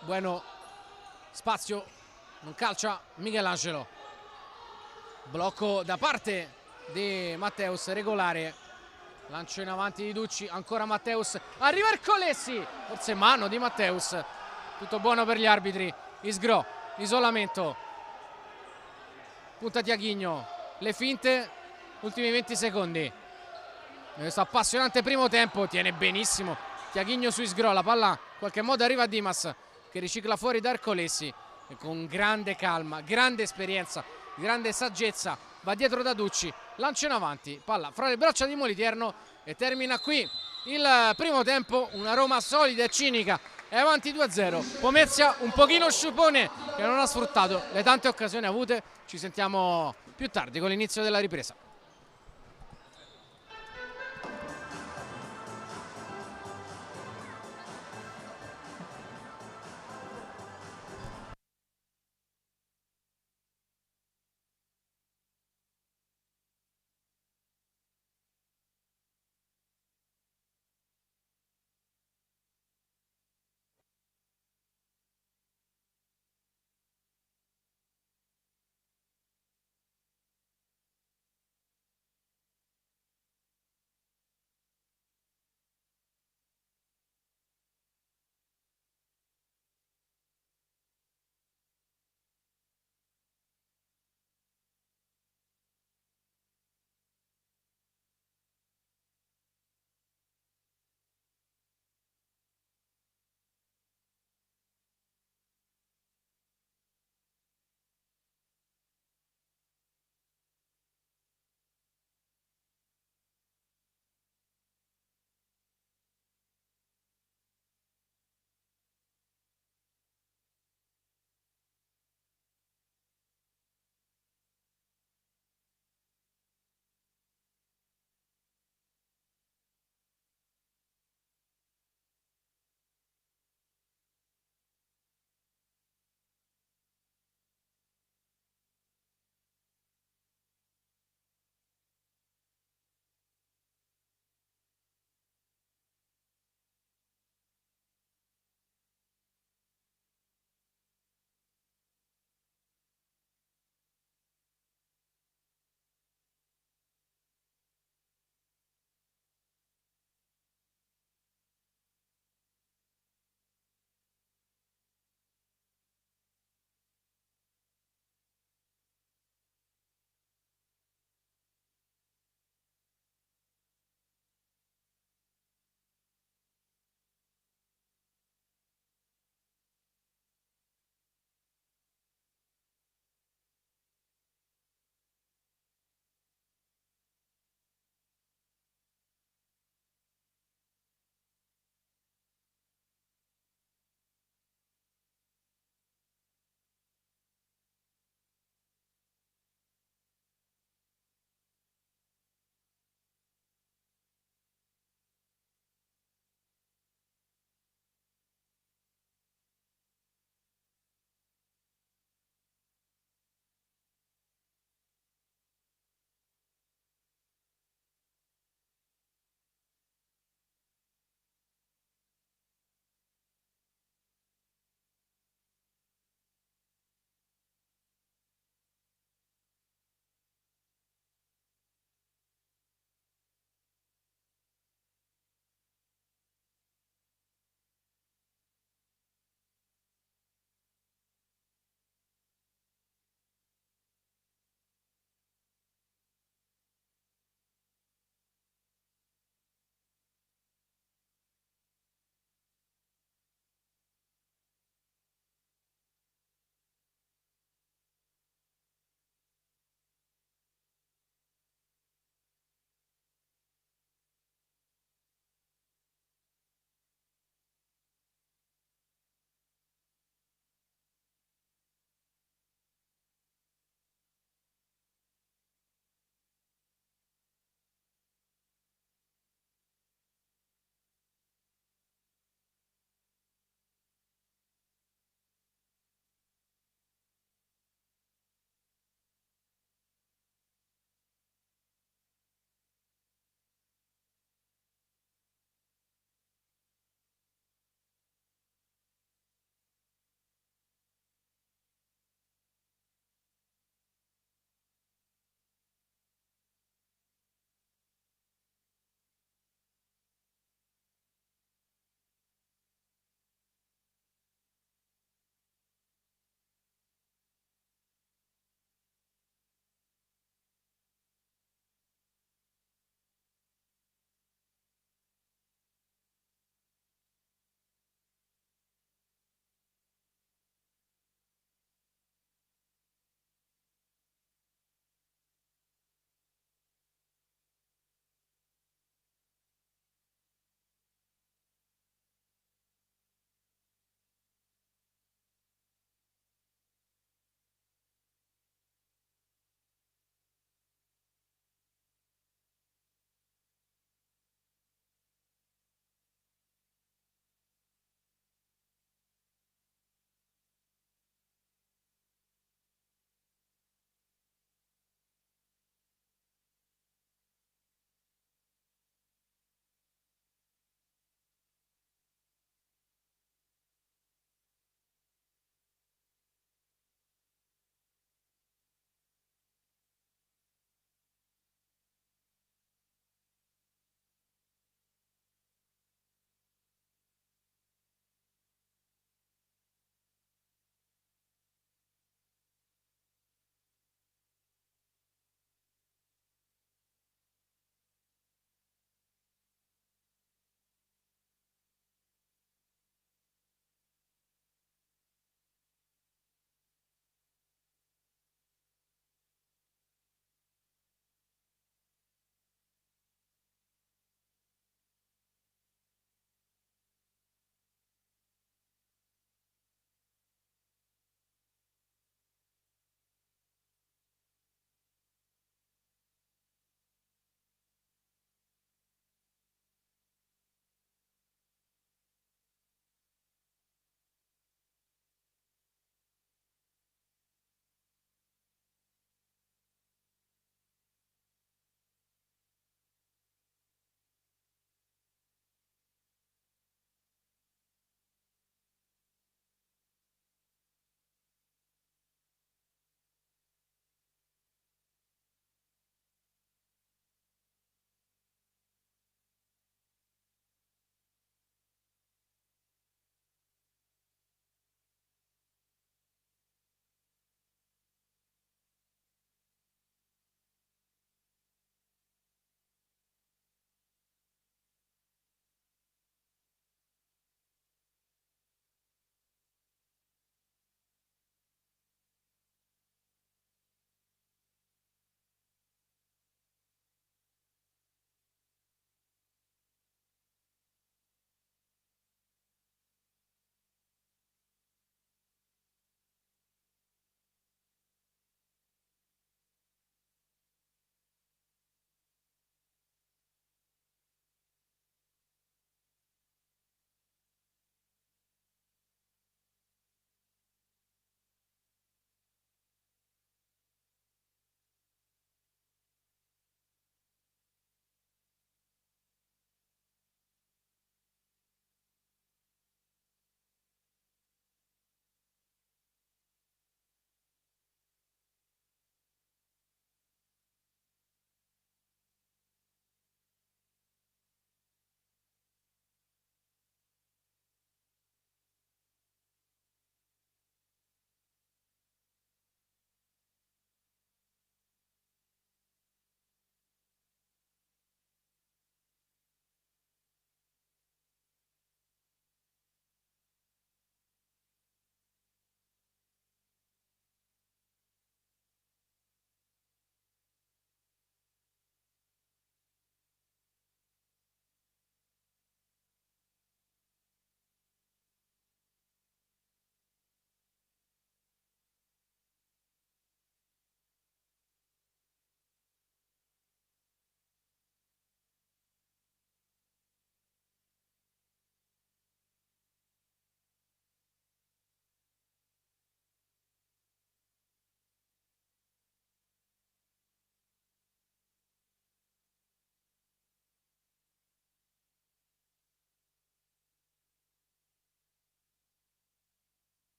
S1: Bueno, spazio, non calcia Michelangelo. Blocco da parte di Matteus, regolare. Lancio in avanti di Ducci, ancora Matteus. Arriva Ercolessi, forse mano di Matteus. Tutto buono per gli arbitri. Isgro, isolamento. Punta Tiaghigno, le finte, ultimi 20 secondi. Questo appassionante primo tempo, tiene benissimo Tiaghigno su Isgro, la palla in qualche modo arriva a Dimas che ricicla fuori da Ercolessi e con grande calma, grande esperienza, grande saggezza va dietro da Ducci, lancia in avanti, palla fra le braccia di Moliterno e termina qui il primo tempo. Una Roma solida e cinica è avanti 2-0. Pomezia un pochino sciupone che non ha sfruttato le tante occasioni avute. Ci sentiamo più tardi con l'inizio della ripresa.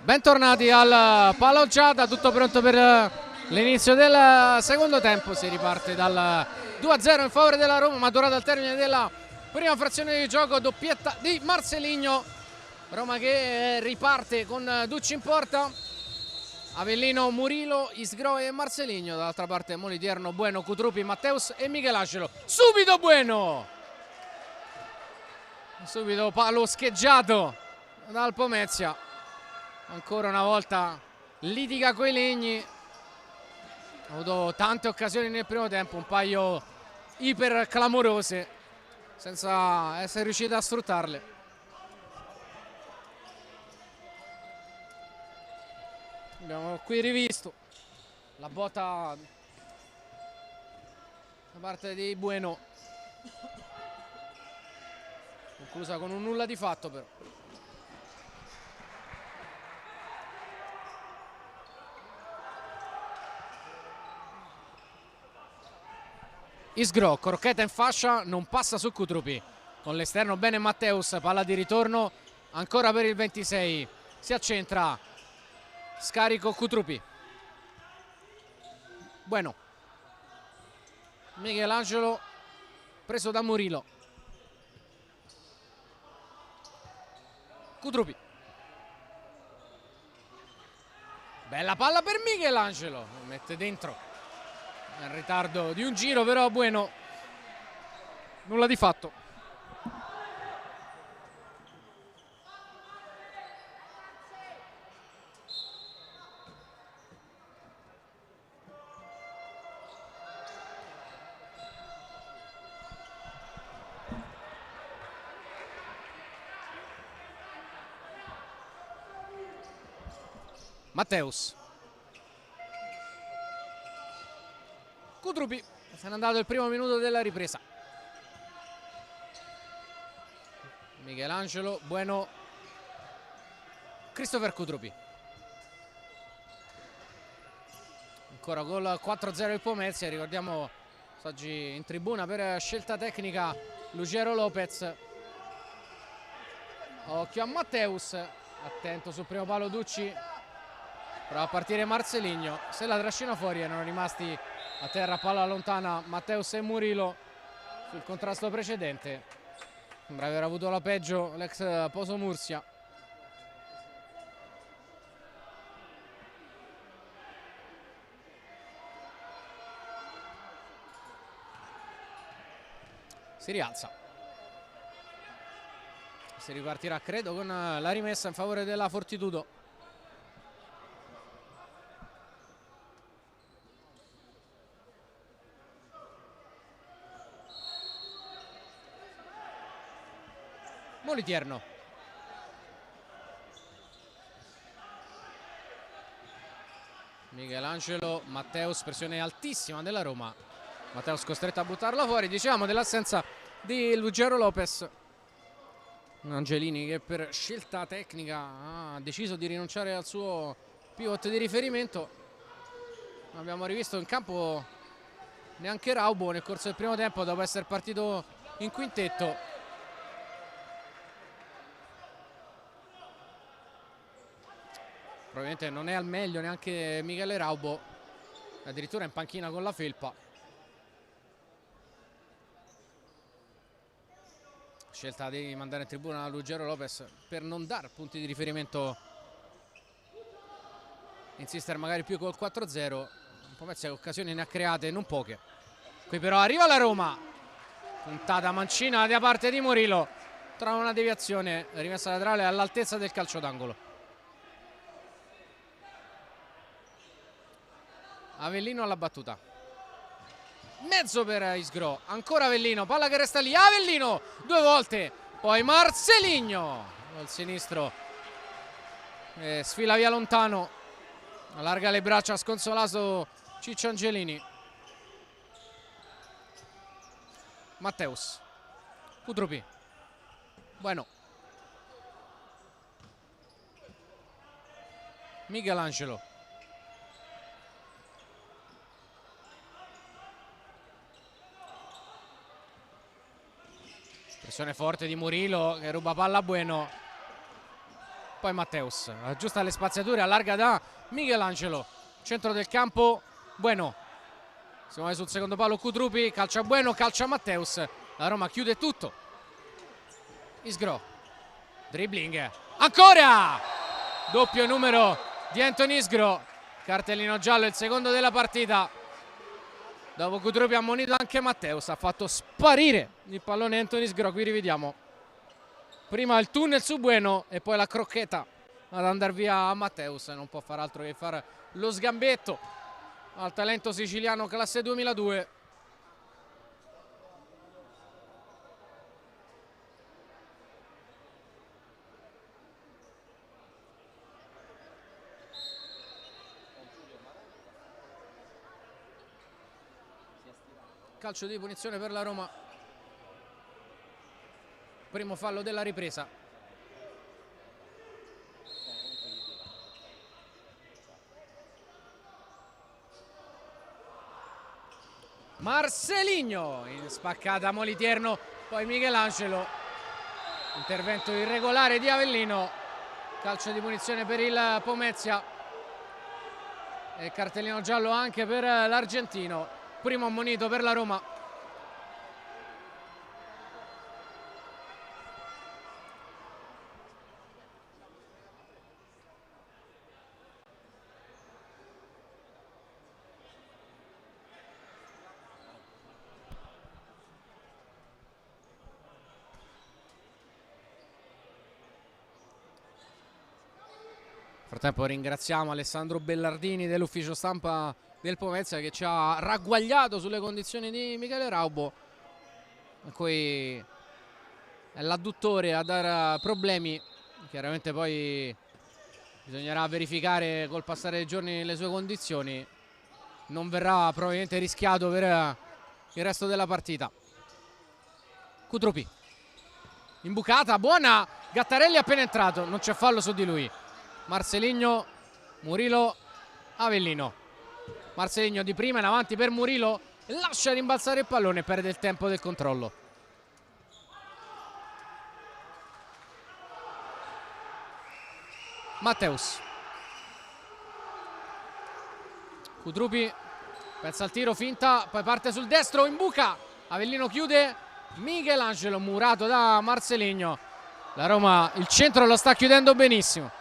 S1: Bentornati al Palla Olciata, tutto pronto per l'inizio del secondo tempo. Si riparte dal 2-0 in favore della Roma, maturata al termine della prima frazione di gioco, doppietta di Marcelinho. Roma che riparte con Ducci in porta, Avellino, Murilo, Isgro e Marcelinho. Dall'altra parte Molitierno, Bueno, Cutrupi, Matteus e Michelangelo. Subito Bueno! Subito palo scheggiato dal Pomezia. Ancora una volta litiga coi legni. Ha avuto tante occasioni nel primo tempo, un paio iper clamorose, senza essere riuscito a sfruttarle. Abbiamo qui rivisto la botta da parte di Bueno, conclusa con un nulla di fatto però. Isgro, crocchetta in fascia, non passa su Cutrupi. Con l'esterno bene Matteus, palla di ritorno ancora per il 26. Si accentra, scarico Cutrupi. Bueno. Michelangelo preso da Murilo. Cutrupi. Bella palla per Michelangelo, lo mette dentro. In ritardo di un giro però Bueno, nulla di fatto. Matteus. Cutrupi, se n'è andato il primo minuto della ripresa. Michelangelo, Bueno, Christopher Cutrupi. Ancora gol 4-0 il Pomezia, ricordiamo oggi in tribuna per scelta tecnica Lugero Lopez. Occhio a Matteus, attento sul primo palo Ducci. Prova a partire Marcelinho, se la trascina fuori. Erano rimasti a terra, palla lontana Matteus e Murilo sul contrasto precedente. Sembra aver avuto la peggio l'ex Poso Murcia. Si rialza. Si ripartirà credo con la rimessa in favore della Fortitudo. Molitierno. Michelangelo, Matteus, pressione altissima della Roma. Matteus costretto a buttarla fuori. Diciamo dell'assenza di Lugero Lopez. Angelini che per scelta tecnica ha deciso di rinunciare al suo pivot di riferimento. Abbiamo rivisto in campo neanche Raubo nel corso del primo tempo dopo essere partito in quintetto. Probabilmente non è al meglio neanche Michele Raubo, addirittura in panchina con la felpa. Scelta di mandare in tribuna Lugero Lopez per non dar punti di riferimento, insistere magari più col 4-0. Un po' mezzo, occasioni ne ha create non poche. Qui però arriva la Roma, puntata mancina da parte di Murilo, trova una deviazione, rimessa laterale all'altezza del calcio d'angolo. Avellino alla battuta, mezzo per Isgro, ancora Avellino, palla che resta lì, Avellino due volte, poi Marcelinho al sinistro, sfila via lontano, allarga le braccia sconsolato Ciccio Angelini. Matteus, Cutrupi, Bueno, Michelangelo, pressione forte di Murilo che ruba palla a Bueno. Poi Matteus aggiusta le spaziature, allarga da Michelangelo, centro del campo, Bueno, si muove sul secondo palo Kudrupi, calcia Bueno, calcia Matteus, la Roma chiude tutto. Isgro, dribbling, ancora! Doppio numero di Anthony Isgro, cartellino giallo, il secondo della partita. Dopo Kudrupi ha ammonito anche Matteus, ha fatto sparire il pallone Anthony Isgro. Qui rivediamo prima il tunnel su Bueno e poi la crocchetta ad andare via a Matteus. Non può far altro che fare lo sgambetto al talento siciliano classe 2002. Calcio di punizione per la Roma. Primo fallo della ripresa. Marcelinho in spaccata Moliterno, poi Michelangelo, intervento irregolare di Avellino, calcio di punizione per il Pomezia e cartellino giallo anche per l'argentino, primo ammonito per la Roma. Nel frattempo ringraziamo Alessandro Bellardini dell'ufficio stampa del Pomezia che ci ha ragguagliato sulle condizioni di Michele Raubo, a cui è l'adduttore a dare problemi. Chiaramente poi bisognerà verificare col passare dei giorni le sue condizioni. Non verrà probabilmente rischiato per il resto della partita. Kudrupi, imbucata, buona, Gattarelli appena entrato, non c'è fallo su di lui. Marcelinho, Murillo, Avellino. Marcelinho di prima in avanti per Murillo, lascia rimbalzare il pallone e perde il tempo del controllo. Matteus, Kudrupi pensa al tiro, finta, poi parte sul destro, imbuca, Avellino chiude, Michelangelo murato da Marcelinho. La Roma il centro lo sta chiudendo benissimo.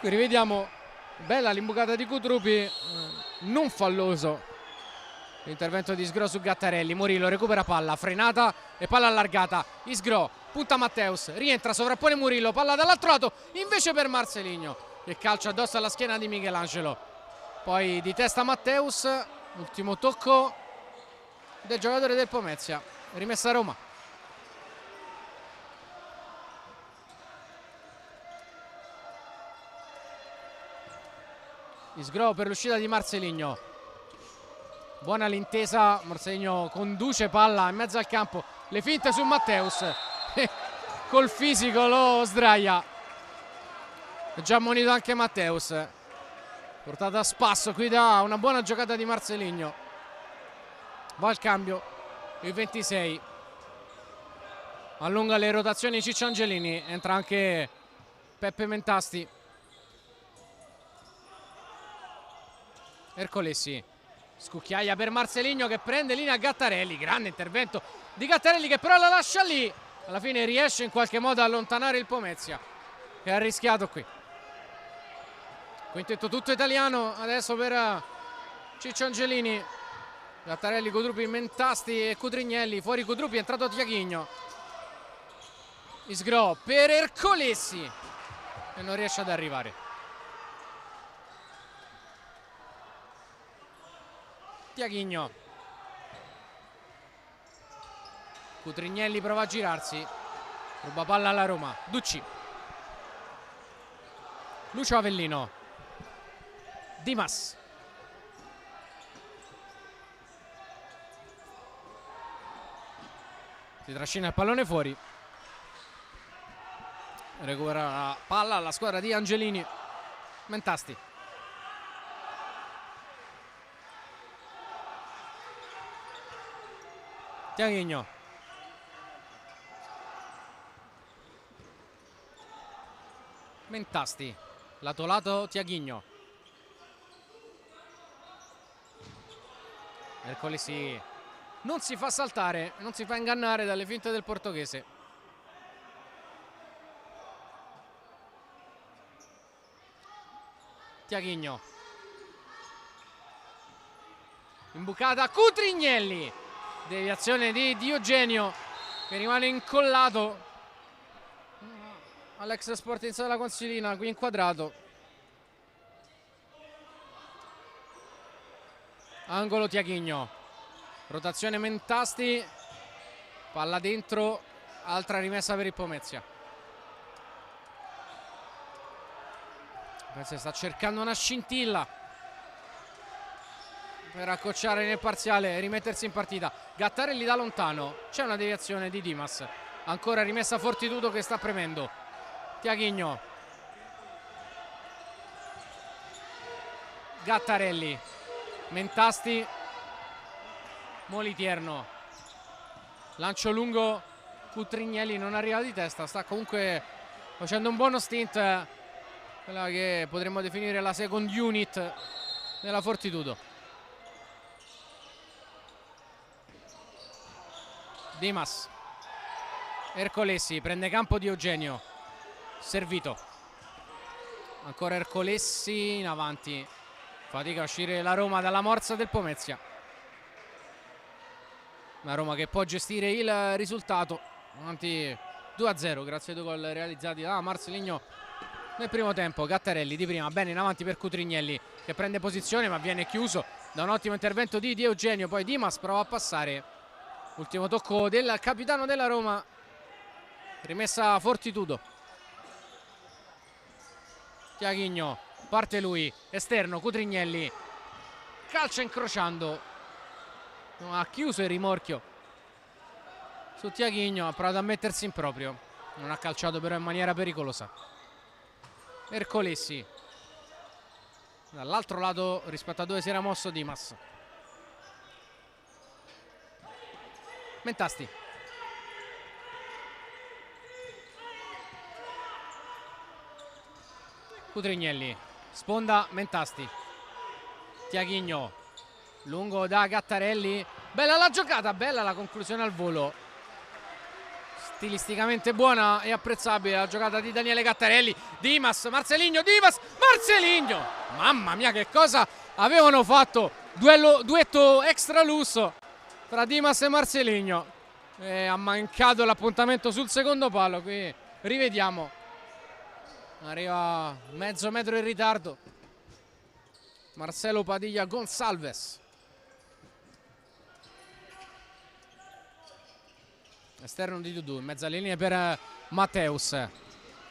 S1: Qui rivediamo, bella l'imbucata di Kudrupi, non falloso l'intervento di Isgro su Gattarelli. Murillo recupera palla, frenata e palla allargata. Isgro punta Matteus, rientra, sovrappone Murillo, palla dall'altro lato invece per Marcelinho che calcia addosso alla schiena di Michelangelo. Poi di testa Matteus, ultimo tocco del giocatore del Pomezia, rimessa a Roma. Isgro per l'uscita di Marcelinho, buona l'intesa, Marcelinho conduce palla in mezzo al campo, le finte su Matteus col fisico lo sdraia. È già ammonito anche Matteus, portata a spasso qui da una buona giocata di Marcelinho. Va al cambio il 26, allunga le rotazioni Ciccio Angelini, entra anche Peppe Mentasti. Ercolesi, scucchiaia per Marcelinho che prende linea Gattarelli, grande intervento di Gattarelli che però la lascia lì, alla fine riesce in qualche modo a allontanare il Pomezia che ha rischiato qui. Quintetto tutto italiano adesso per Ciccio Angelini, Gattarelli, Kudrupi, Mentasti e Cudrignelli, fuori Kudrupi, è entrato Tiaghigno. Isgro per Ercolesi e non riesce ad arrivare. Tiaghigno, Cudrignelli prova a girarsi, ruba palla alla Roma, Ducci, Lucio Avellino, Dimas, si trascina il pallone fuori, recupera la palla alla squadra di Angelini. Mentasti, Tiaghigno. Mentasti. Lato lato Tiaghigno. Ercolesi non si fa saltare, non si fa ingannare dalle finte del portoghese. Tiaghigno. Imbucata Cutrignelli. Deviazione di Diogenio che rimane incollato all'ex Sporting della Consilina, qui inquadrato. Angolo Tiaghigno. Rotazione Mentasti. Palla dentro. Altra rimessa per il Pomezia. Pomezia sta cercando una scintilla per accocciare nel parziale e rimettersi in partita. Gattarelli da lontano. C'è una deviazione di Dimas. Ancora rimessa Fortitudo che sta premendo. Tiaghigno. Gattarelli. Mentasti. Molitierno. Lancio lungo. Cutrignelli non arriva di testa. Sta comunque facendo un buono stint. Quella che potremmo definire la second unit della Fortitudo. Dimas. Ercolesi prende campo di Eugenio. Servito. Ancora Ercolesi in avanti. Fatica a uscire la Roma dalla morsa del Pomezia. La Roma che può gestire il risultato. Avanti 2-0 grazie ai 2 gol realizzati da Marceligno nel primo tempo. Gattarelli di prima, bene in avanti per Cutrignelli che prende posizione ma viene chiuso da un ottimo intervento di Eugenio. Poi Dimas prova a passare. Ultimo tocco del capitano della Roma. Rimessa Fortitudo. Tiaghigno, parte lui, esterno, Cutrignelli. Calcia incrociando. Ha chiuso il rimorchio su Tiaghigno, ha provato a mettersi in proprio. Non ha calciato però in maniera pericolosa. Ercolesi. Dall'altro lato rispetto a dove si era mosso Dimas. Mentasti. Cutrignelli. Sponda Mentasti. Tiaghigno. Lungo da Gattarelli. Bella la giocata, bella la conclusione al volo. Stilisticamente buona e apprezzabile la giocata di Daniele Gattarelli. Dimas, Marceligno, Dimas, Marceligno. Mamma mia che cosa avevano fatto. Duetto extra lusso tra Dimas e Marceligno. Ha mancato l'appuntamento sul secondo palo. Qui rivediamo. Arriva mezzo metro in ritardo Marcelo Padilla Gonçalves. Esterno di Dudu, in mezza linea per Matteus.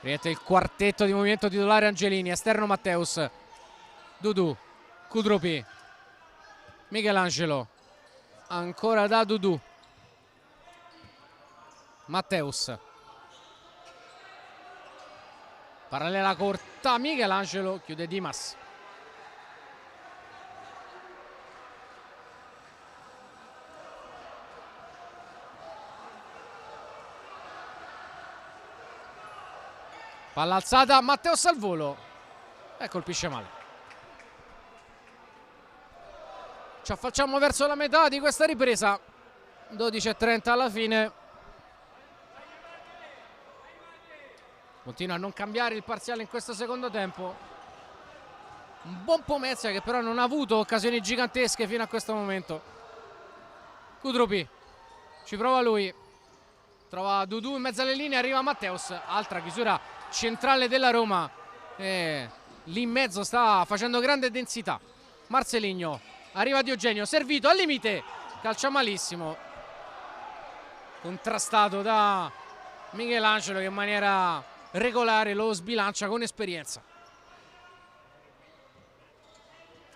S1: Vedete il quartetto di movimento titolare Angelini. Esterno Matteus. Dudu. Kudropi. Michelangelo. Ancora da Dudu. Matteus. Parallela corta. Michelangelo. Chiude Dimas. Palla alzata, Matteus al volo e colpisce male. Ci affacciamo verso la metà di questa ripresa. 12:30 alla fine. Continua a non cambiare il parziale in questo secondo tempo. Un buon Pomezia che però non ha avuto occasioni gigantesche fino a questo momento. Kudropi. Ci prova lui. Trova Dudu in mezzo alle linee, arriva Matteus. Altra chiusura centrale della Roma. Lì in mezzo sta facendo grande densità. Marceligno. Arriva Diogenio. Servito al limite. Calcia malissimo. Contrastato da Michelangelo che in maniera regolare lo sbilancia con esperienza.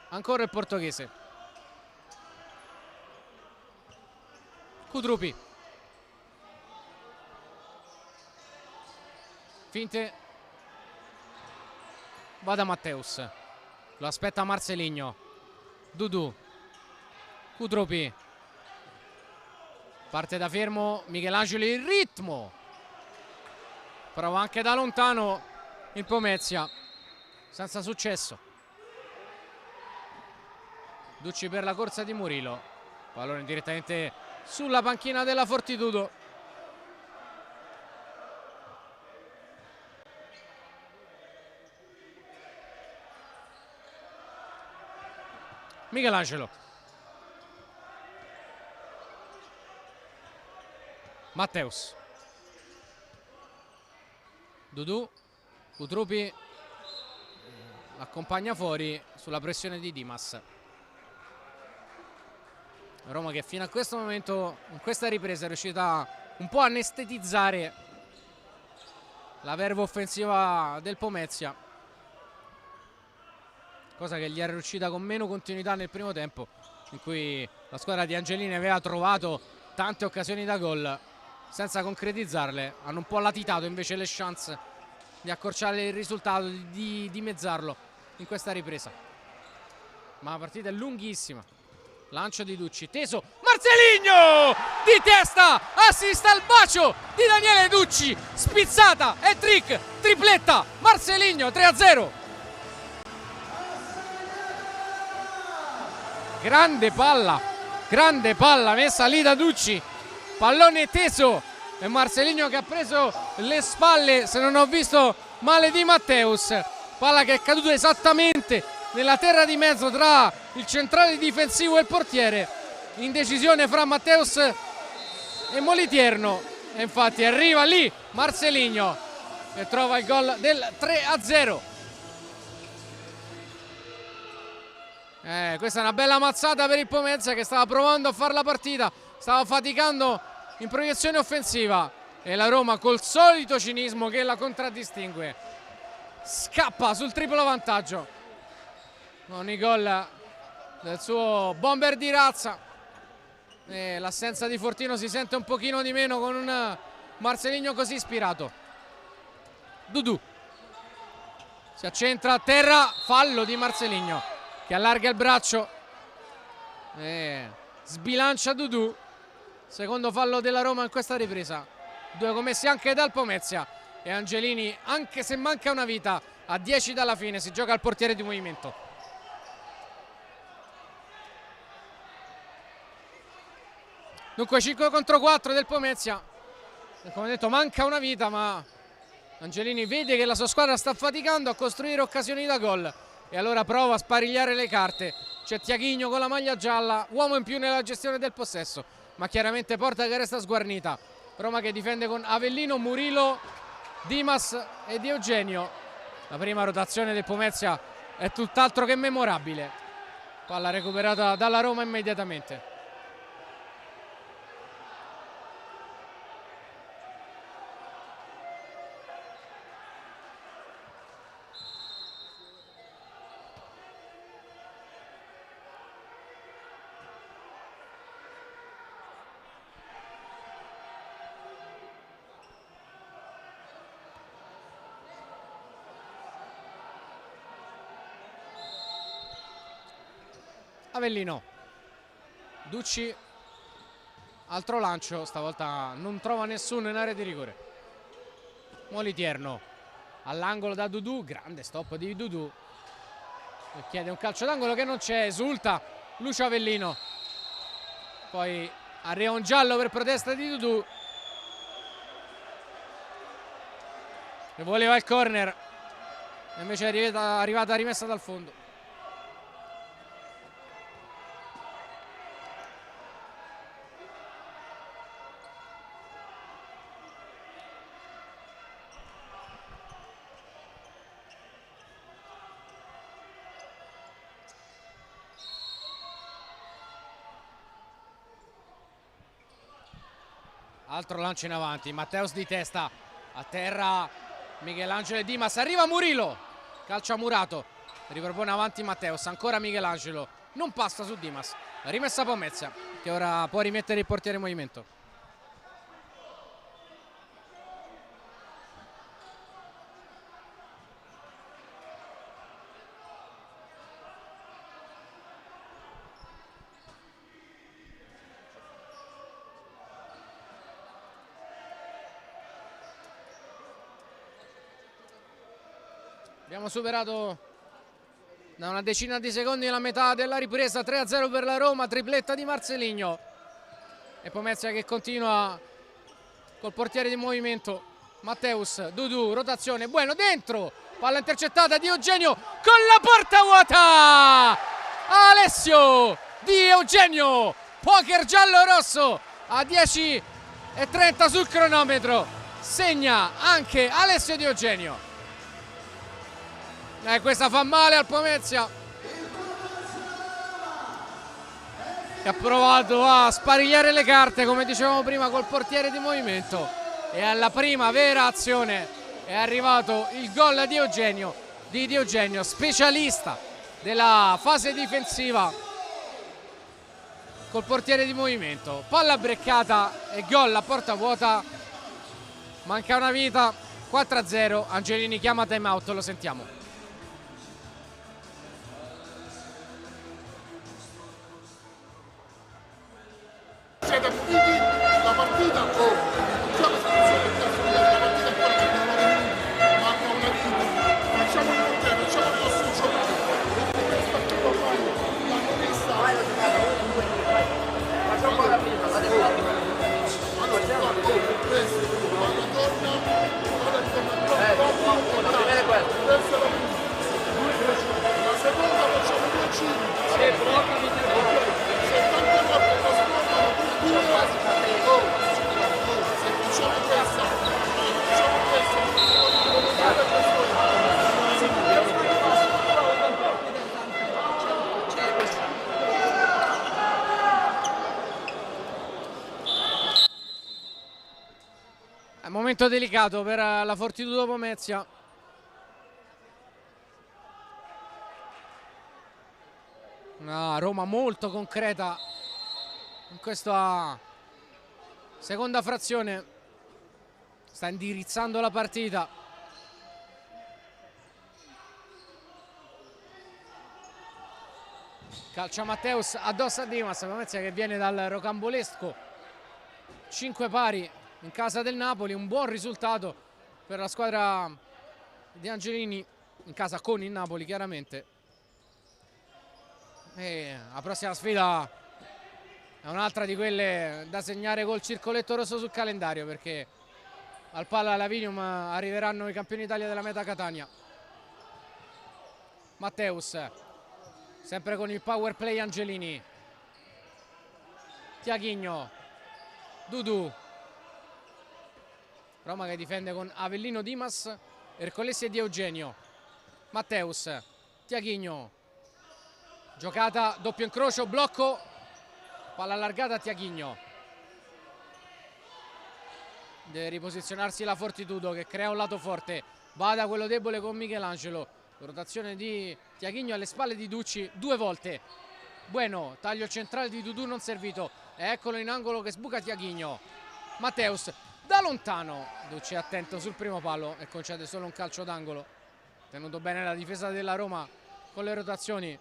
S1: Ancora il portoghese. Kudropi. Finte. Va da Matteus. Lo aspetta Marceligno. Dudu. Kudropi. Parte da fermo Michelangelo in ritmo. Prova anche da lontano il Pomezia, senza successo. Ducci per la corsa di Murillo. Pallone direttamente sulla panchina della Fortitudo. Michelangelo. Matteus. Dudu. Cutrupi l'accompagna fuori sulla pressione di Dimas. Roma che fino a questo momento, in questa ripresa, è riuscita un po' a anestetizzare la verve offensiva del Pomezia, cosa che gli era riuscita con meno continuità nel primo tempo, in cui la squadra di Angelini aveva trovato tante occasioni da gol senza concretizzarle. Hanno un po' latitato invece le chance di accorciare il risultato, di dimezzarlo in questa ripresa. Ma la partita è lunghissima. Lancio di Ducci, teso, Marcelinho di testa, assist al bacio di Daniele Ducci, spizzata, hat-trick, tripletta, Marcelinho 3-0. Grande palla messa lì da Ducci, pallone teso e Marcelinho che ha preso le spalle, se non ho visto male, di Matteus. Palla che è caduta esattamente nella terra di mezzo tra il centrale difensivo e il portiere. Indecisione fra Matteus e Molitierno. E infatti arriva lì Marcelinho che trova il gol del 3-0. Questa è una bella mazzata per il Pomezia, che stava provando a fare la partita, stava faticando in proiezione offensiva, e la Roma, col solito cinismo che la contraddistingue, scappa sul triplo vantaggio con i gol del suo bomber di razza. L'assenza di Fortino si sente un pochino di meno con un Marcelinho così ispirato. Dudu si accentra a terra, fallo di Marcelinho che allarga il braccio e sbilancia Dudu. Secondo fallo della Roma in questa ripresa, 2 commessi anche dal Pomezia, e Angelini, anche se manca una vita, a 10 dalla fine si gioca al portiere di movimento. Dunque 5 contro 4 del Pomezia, e come detto manca una vita, ma Angelini vede che la sua squadra sta faticando a costruire occasioni da gol e allora prova a sparigliare le carte. C'è Tiaghigno con la maglia gialla, uomo in più nella gestione del possesso, ma chiaramente porta che resta sguarnita. Roma che difende con Avellino, Murillo, Dimas ed Eugenio. La prima rotazione del Pomezia è tutt'altro che memorabile. Palla recuperata dalla Roma immediatamente. Avellino, Ducci, altro lancio, stavolta non trova nessuno in area di rigore. Molitierno all'angolo da Dudu, grande stop di Dudu, chiede un calcio d'angolo che non c'è, esulta Lucio Avellino, poi arriva un giallo per protesta di Dudu che voleva il corner, invece è arrivata rimessa dal fondo. Altro lancio in avanti, Matteus di testa, a terra Michelangelo e Dimas, arriva Murillo, calcio a Murato, ripropone avanti Matteus, ancora Michelangelo, non passa su Dimas, rimessa Pomezia che ora può rimettere il portiere in movimento. Abbiamo superato da una decina di secondi la metà della ripresa. 3-0 per la Roma, tripletta di Marcelinho. E Pomezia che continua col portiere di movimento. Matteus, Dudu, rotazione, Bueno dentro, palla intercettata di Eugenio con la porta vuota. Alessio Di Eugenio, poker giallo-rosso a 10:30 sul cronometro. Segna anche Alessio Di Eugenio. Questa fa male al Pomezia, che ha provato a sparigliare le carte, come dicevamo prima, col portiere di movimento. E alla prima vera azione è arrivato il gol di Eugenio, specialista della fase difensiva col portiere di movimento. Palla breccata e gol a porta vuota. Manca una vita. 4-0. Angelini chiama time out, lo sentiamo.
S3: Siete finiti la partita o facciamo la partita ancora che abbiamo 9 minuti, manca una vita, facciamo il portiere, facciamo il nostro gioco, perché questa qui ormai l'hanno vista. Facciamo la prima, allora questo, quando torna, ora ritorna troppo, questa è la prima. La seconda facciamo 2 giri. Se tante volte lo scorrono
S1: È un momento delicato per la Fortitudo Pomezia. Una Roma molto concreta in questa seconda frazione, sta indirizzando la partita. Calcia Matteus addosso a Dimas, Pomezia che viene dal rocambolesco 5 pari in casa del Napoli, un buon risultato per la squadra di Angelini, in casa con il Napoli chiaramente. E la prossima sfida è un'altra di quelle da segnare col circoletto rosso sul calendario, perché al Palla Lavinium arriveranno i campioni d'Italia della Meta Catania. Matteus, sempre con il power play Angelini. Tiaghigno, Dudu. Roma che difende con Avellino, Dimas, Ercolesi e Di Eugenio. Matteus, Tiaghigno. Giocata, doppio incrocio, blocco. Palla allargata a Tiaghigno. Deve riposizionarsi la Fortitudo che crea un lato forte. Va da quello debole con Michelangelo. Rotazione di Tiaghigno alle spalle di Ducci 2 volte. Bueno, taglio centrale di Dudu non servito. Eccolo in angolo che sbuca Tiaghigno. Matteus da lontano. Ducci è attento sul primo palo e concede solo un calcio d'angolo. Tenuto bene la difesa della Roma con le rotazioni.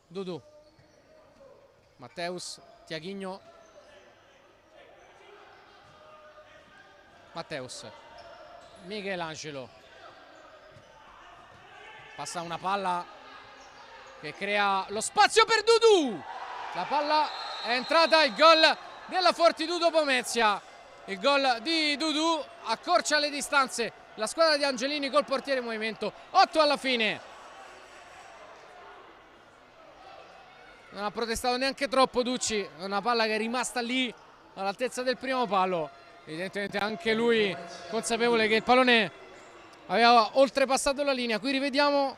S1: Dudu, Matteus, Tiaghigno, Matteus, Michelangelo, passa una palla che crea lo spazio per Dudu, la palla è entrata, il gol della Fortitudo Pomezia, il gol di Dudu accorcia le distanze, la squadra di Angelini col portiere in movimento, 8 alla fine. Non ha protestato neanche troppo Ducci, una palla che è rimasta lì all'altezza del primo palo. Evidentemente anche lui consapevole che il pallone aveva oltrepassato la linea. Qui rivediamo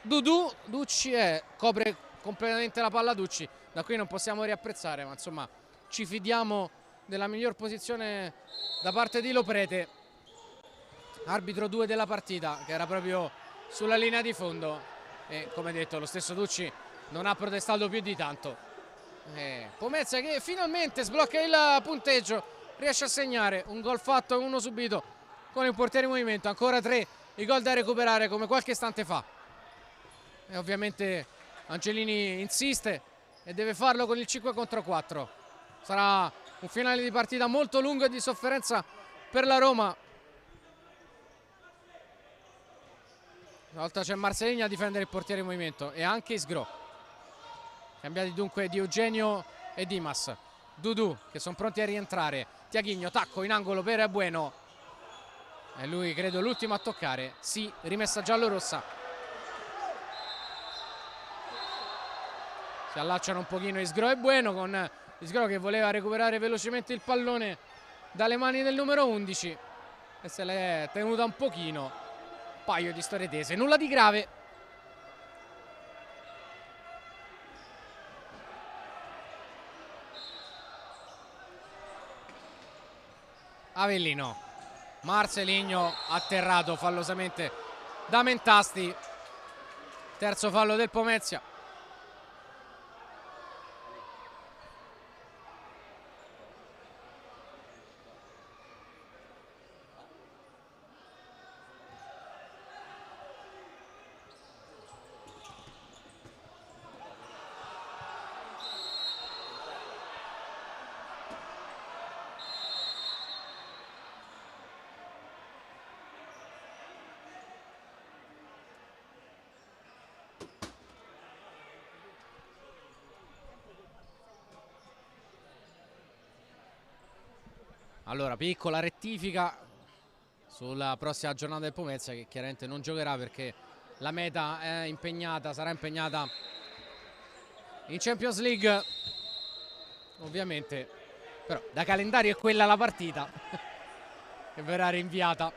S1: Dudu, Ducci copre completamente la palla Ducci. Da qui non possiamo riapprezzare, ma insomma ci fidiamo della miglior posizione da parte di Loprete, arbitro 2 della partita, che era proprio sulla linea di fondo. E come detto lo stesso Ducci non ha protestato più di tanto. Pomezia che finalmente sblocca il punteggio, riesce a segnare un gol fatto e uno subito con il portiere in movimento. Ancora 3 i gol da recuperare come qualche istante fa. E ovviamente Angelini insiste e deve farlo con il 5-4. Sarà un finale di partita molto lungo e di sofferenza per la Roma. Stavolta c'è Marceligno a difendere il portiere in movimento e anche Isgro. Cambiati dunque di Eugenio e Dimas. Dudu che sono pronti a rientrare. Tiaguinho, tacco in angolo per Bueno. E lui credo l'ultimo a toccare. Sì, rimessa giallo-rossa. Si allacciano un pochino Isgro e Bueno, con Isgro che voleva recuperare velocemente il pallone dalle mani del numero 11 e se l'è tenuta un pochino. Un paio di storie tese, nulla di grave. Avellino, Marceligno atterrato fallosamente da Mentasti. Terzo fallo del Pomezia. Allora, piccola rettifica sulla prossima giornata del Pomezia, che chiaramente non giocherà perché la meta è impegnata, sarà impegnata in Champions League. Ovviamente, però da calendario è quella la partita che verrà rinviata.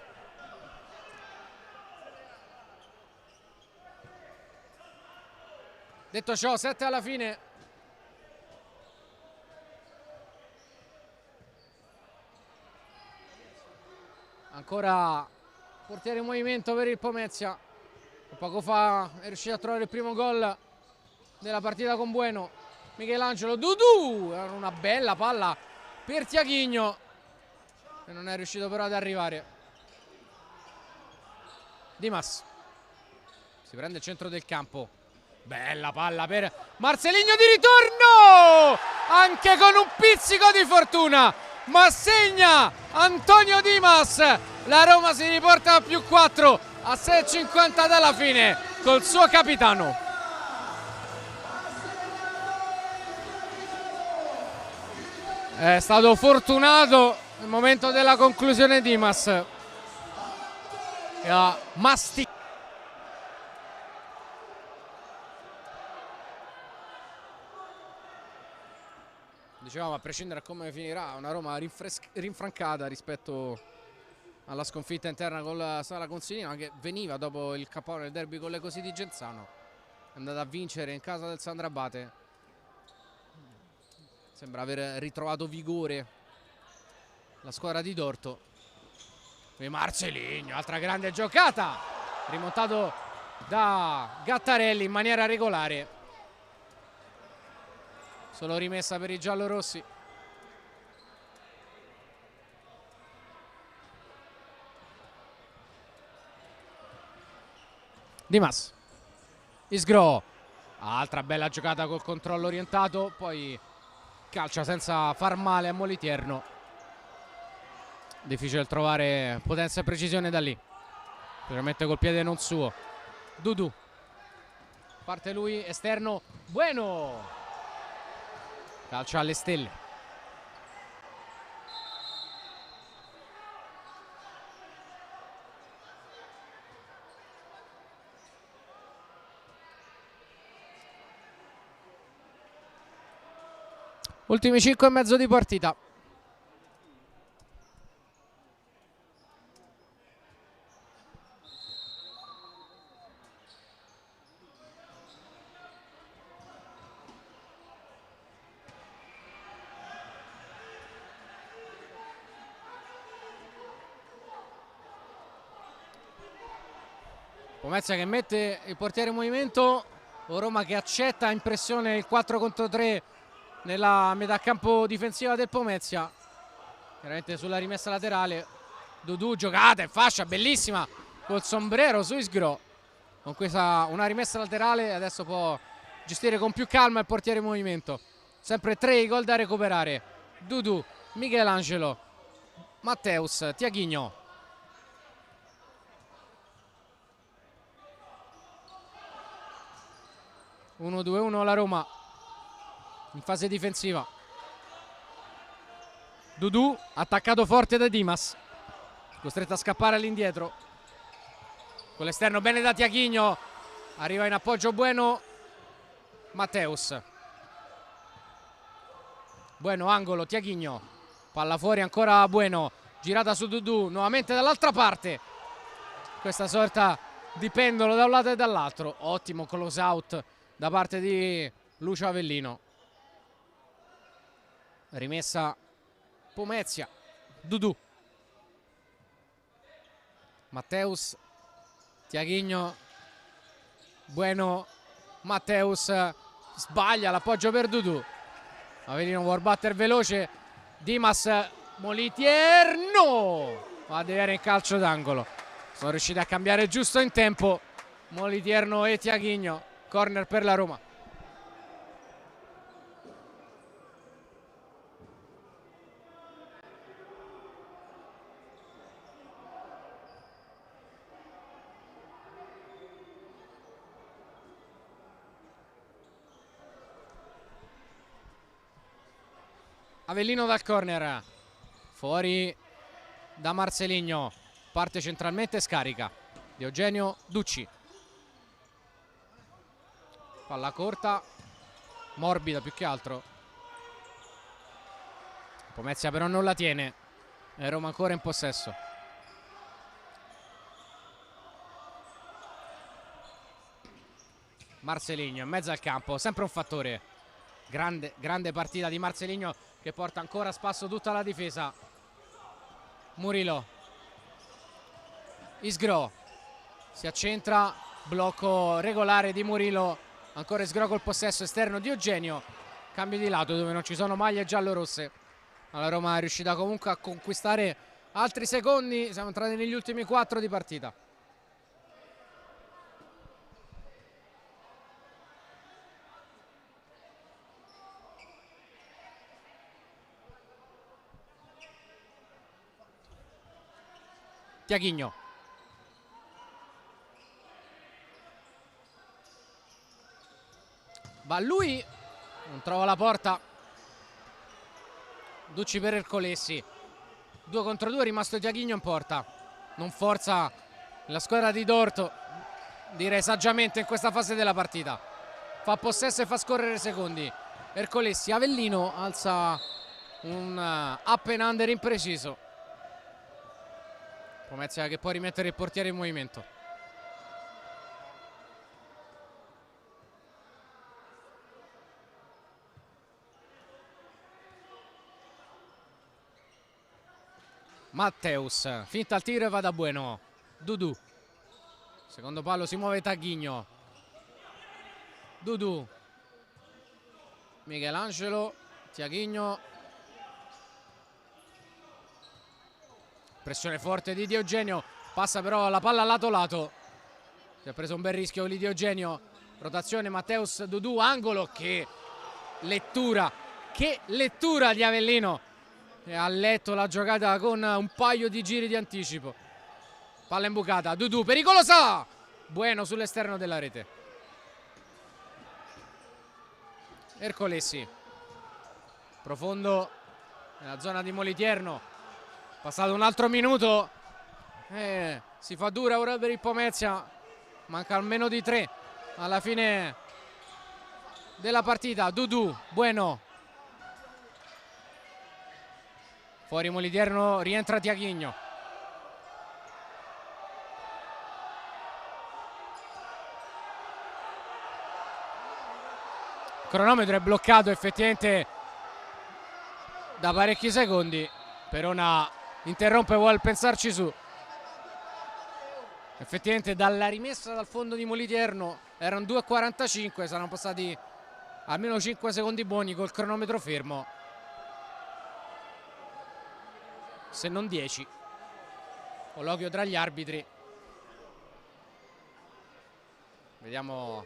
S1: Detto ciò, 7 alla fine. Ancora portiere in movimento per il Pomezia. Poco fa è riuscito a trovare il primo gol della partita con Bueno. Michelangelo, Dudu, era una bella palla per Tiaguinho e non è riuscito però ad arrivare. Dimas si prende il centro del campo. Bella palla per Marceligno di ritorno, anche con un pizzico di fortuna, ma segna Antonio Dimas. La Roma si riporta a +4 a 6,50 dalla fine col suo capitano. È stato fortunato nel momento della conclusione Dimas, che ha masticato. Dicevamo, a prescindere da come finirà, una Roma rinfrancata rispetto alla sconfitta interna con la Sala Consilino, che veniva dopo il cappone del derby con le Così di Genzano. È andata a vincere in casa del Sandrabate. Sembra aver ritrovato vigore la squadra di Dorto. E Marceligno, altra grande giocata, rimontato da Gattarelli in maniera regolare. Solo rimessa per i giallorossi. Dimas, Isgro, altra bella giocata col controllo orientato, poi calcia senza far male a Molitierno. Difficile trovare potenza e precisione da lì, specialmente col piede non suo. Dudu, parte lui, esterno, Bueno, calcia alle stelle. Ultimi 5,5 di partita. Pomezia che mette il portiere in movimento, o Roma che accetta in pressione il 4 contro 3 nella metà campo difensiva del Pomezia. Chiaramente sulla rimessa laterale Dudu, giocata in fascia bellissima col sombrero su Isgro. Con questa una rimessa laterale adesso può gestire con più calma il portiere in movimento. Sempre 3 i gol da recuperare. Dudu, Michelangelo, Matteus, Tiaguinho. 1-2-1 la Roma in fase difensiva. Dudu attaccato forte da Dimas, costretto a scappare all'indietro con l'esterno bene da Tiaguinho, arriva in appoggio Bueno, Matteus, Bueno angolo, Tiaguinho, palla fuori ancora Bueno, girata su Dudu, nuovamente dall'altra parte, questa sorta di pendolo da un lato e dall'altro. Ottimo close out da parte di Lucio Avellino. Rimessa Pomezia, Dudu, Matteus, Tiaguinho, Bueno, Matteus sbaglia l'appoggio per Dudu. Avellino vuol battere veloce, Dimas, Molitier, no! Va a deviare in calcio d'angolo. Sono riusciti a cambiare giusto in tempo Molitierno e Tiaguinho. Corner per la Roma. Avellino dal corner, fuori da Marceligno, parte centralmente e scarica Diogenio Ducci, palla corta, morbida più che altro, Pomezia però non la tiene e Roma ancora in possesso. Marceligno in mezzo al campo, sempre un fattore, grande partita di Marceligno che porta ancora a spasso tutta la difesa. Murillo, Isgro si accentra, blocco regolare di Murillo, ancora Isgro col possesso, esterno di Eugenio, cambio di lato dove non ci sono maglie giallorosse. La Roma è riuscita comunque a conquistare altri secondi, siamo entrati negli ultimi 4 di partita. Tiaguinho, va lui, non trova la porta. Ducci per Ercolessi, 2 contro 2, è rimasto Tiaguinho in porta. Non forza la squadra di Dorto, direi saggiamente in questa fase della partita. Fa possesso e fa scorrere secondi. Ercolessi, Avellino alza un up and under impreciso. Pomezia che può rimettere il portiere in movimento. Matteus, finta al tiro e va da Bueno. Dudu, secondo palo si muove Tiaguinho. Dudu, Michelangelo, Tiaguinho, pressione forte di Diogenio, passa però la palla lato lato, si è preso un bel rischio di Diogenio, rotazione Matteus, Dudu, angolo, che lettura di Avellino, e ha letto la giocata con un paio di giri di anticipo. Palla imbucata, Dudu, pericolosa, Bueno sull'esterno della rete. Ercolessi, profondo nella zona di Molitierno, passato un altro minuto, si fa dura ora per il Pomezia, manca almeno di 3 alla fine della partita. Dudu, Bueno, fuori Molitierno, rientra Tiaguinho. Il cronometro è bloccato effettivamente da parecchi secondi. Perona interrompe, vuole pensarci su. Effettivamente dalla rimessa dal fondo di Molitierno erano 2:45, saranno passati almeno 5 secondi buoni col cronometro fermo, se non 10. Colloquio tra gli arbitri, vediamo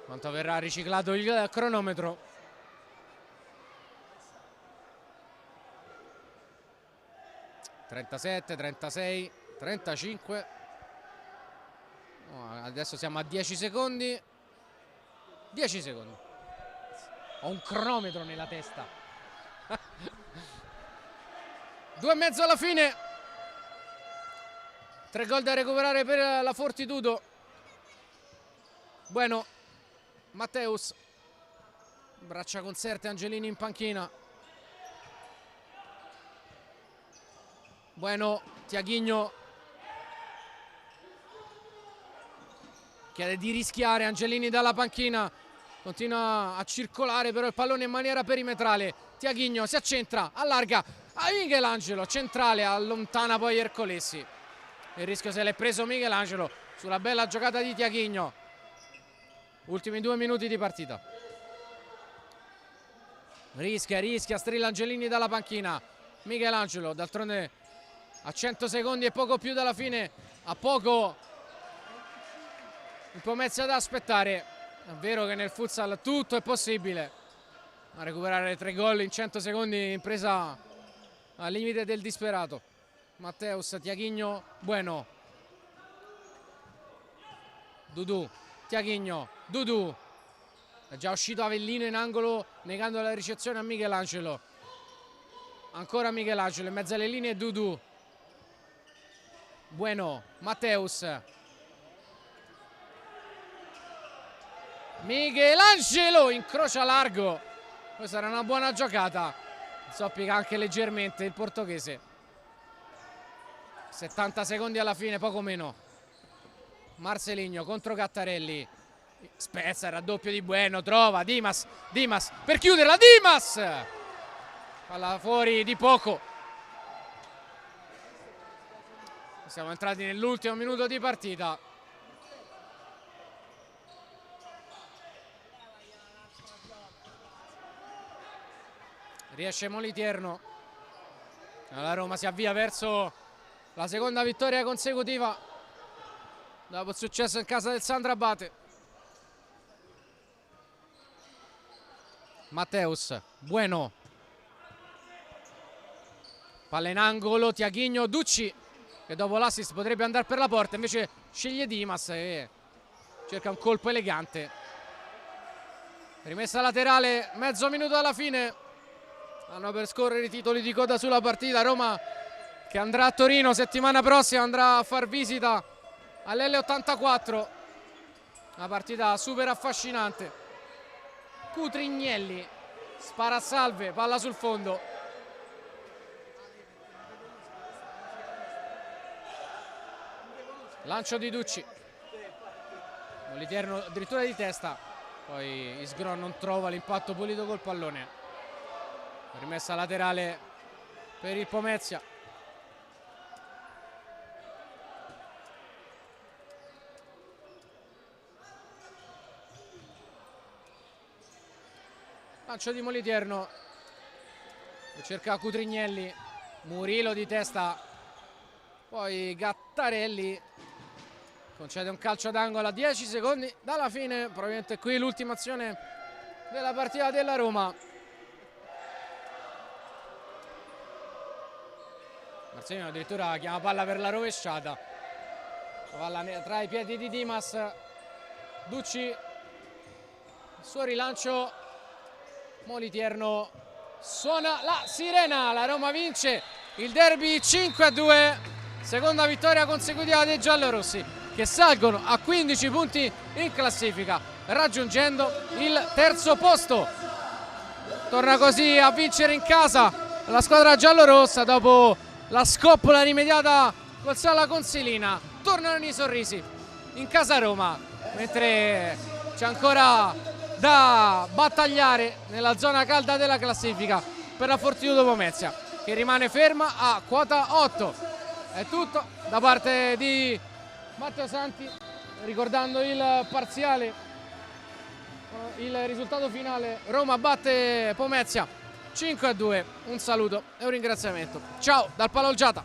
S1: quanto verrà riciclato il cronometro. (37, 36, 35). No, adesso siamo a 10 secondi. 10 secondi. Ho un cronometro nella testa. 2,5 alla fine. 3 gol da recuperare per la Fortitudo. Bueno, Matteus. Braccia conserte, Angelini in panchina. Bueno, Tiaghigno chiede di rischiare, Angelini dalla panchina, continua a circolare però il pallone in maniera perimetrale. Tiaghigno si accentra, allarga a Michelangelo, centrale, allontana poi Ercolesi. Il rischio se l'è preso Michelangelo sulla bella giocata di Tiaghigno. Ultimi 2 minuti di partita. Rischia, strilla Angelini dalla panchina. Michelangelo, d'altronde a 100 secondi e poco più dalla fine, a poco il Pomezia da aspettare. È vero che nel futsal tutto è possibile, ma recuperare 3 gol in 100 secondi impresa al limite del disperato. Matteus, Tiaghigno, Bueno, Dudu, Tiaghigno, Dudu. È già uscito Avellino in angolo negando la ricezione a Michelangelo. Ancora Michelangelo in mezzo alle linee, Dudu. Bueno, Matteus. Michelangelo incrocia largo. Questa era una buona giocata. Zoppica anche leggermente il portoghese. 70 secondi alla fine, poco meno. Marceligno contro Gattarelli. Spezza il raddoppio di Bueno, trova Dimas per chiuderla, Dimas! Palla fuori di poco. Siamo entrati nell'ultimo minuto di partita. Riesce Moliterno. La Roma si avvia verso la seconda vittoria consecutiva dopo il successo in casa del Sandra Abate. Matteus, Bueno. Palla in angolo, Tiaghigno, Ducci che dopo l'assist potrebbe andare per la porta, invece sceglie Dimas e cerca un colpo elegante. Rimessa laterale, mezzo minuto alla fine. Vanno per scorrere i titoli di coda sulla partita. Roma che andrà a Torino settimana prossima, andrà a far visita all'L84. Una partita super affascinante. Cutrignelli spara a salve, palla sul fondo. Lancio di Ducci. Moliterno addirittura di testa. Poi Isgron non trova l'impatto pulito col pallone. Rimessa laterale per il Pomezia. Lancio di Moliterno. Cerca Cutrignelli. Murilo di testa. Poi Gattarelli concede un calcio d'angolo a 10 secondi dalla fine. Probabilmente qui l'ultima azione della partita della Roma. Marcelino addirittura chiama palla per la rovesciata. Palla tra i piedi di Dimas. Ducci. Il suo rilancio. Moliterno. Suona la sirena. La Roma vince il derby 5-2. Seconda vittoria consecutiva dei giallorossi, che salgono a 15 punti in classifica, raggiungendo il terzo posto. Torna così a vincere in casa la squadra giallorossa dopo la scoppola rimediata col Sala Consilina. Tornano i sorrisi in casa Roma, mentre c'è ancora da battagliare nella zona calda della classifica per la Fortitudo Pomezia, che rimane ferma a quota 8. È tutto da parte di Matteo Santi, ricordando il parziale, il risultato finale: Roma batte Pomezia 5-2. Un saluto e un ringraziamento. Ciao dal Palo Olgiata.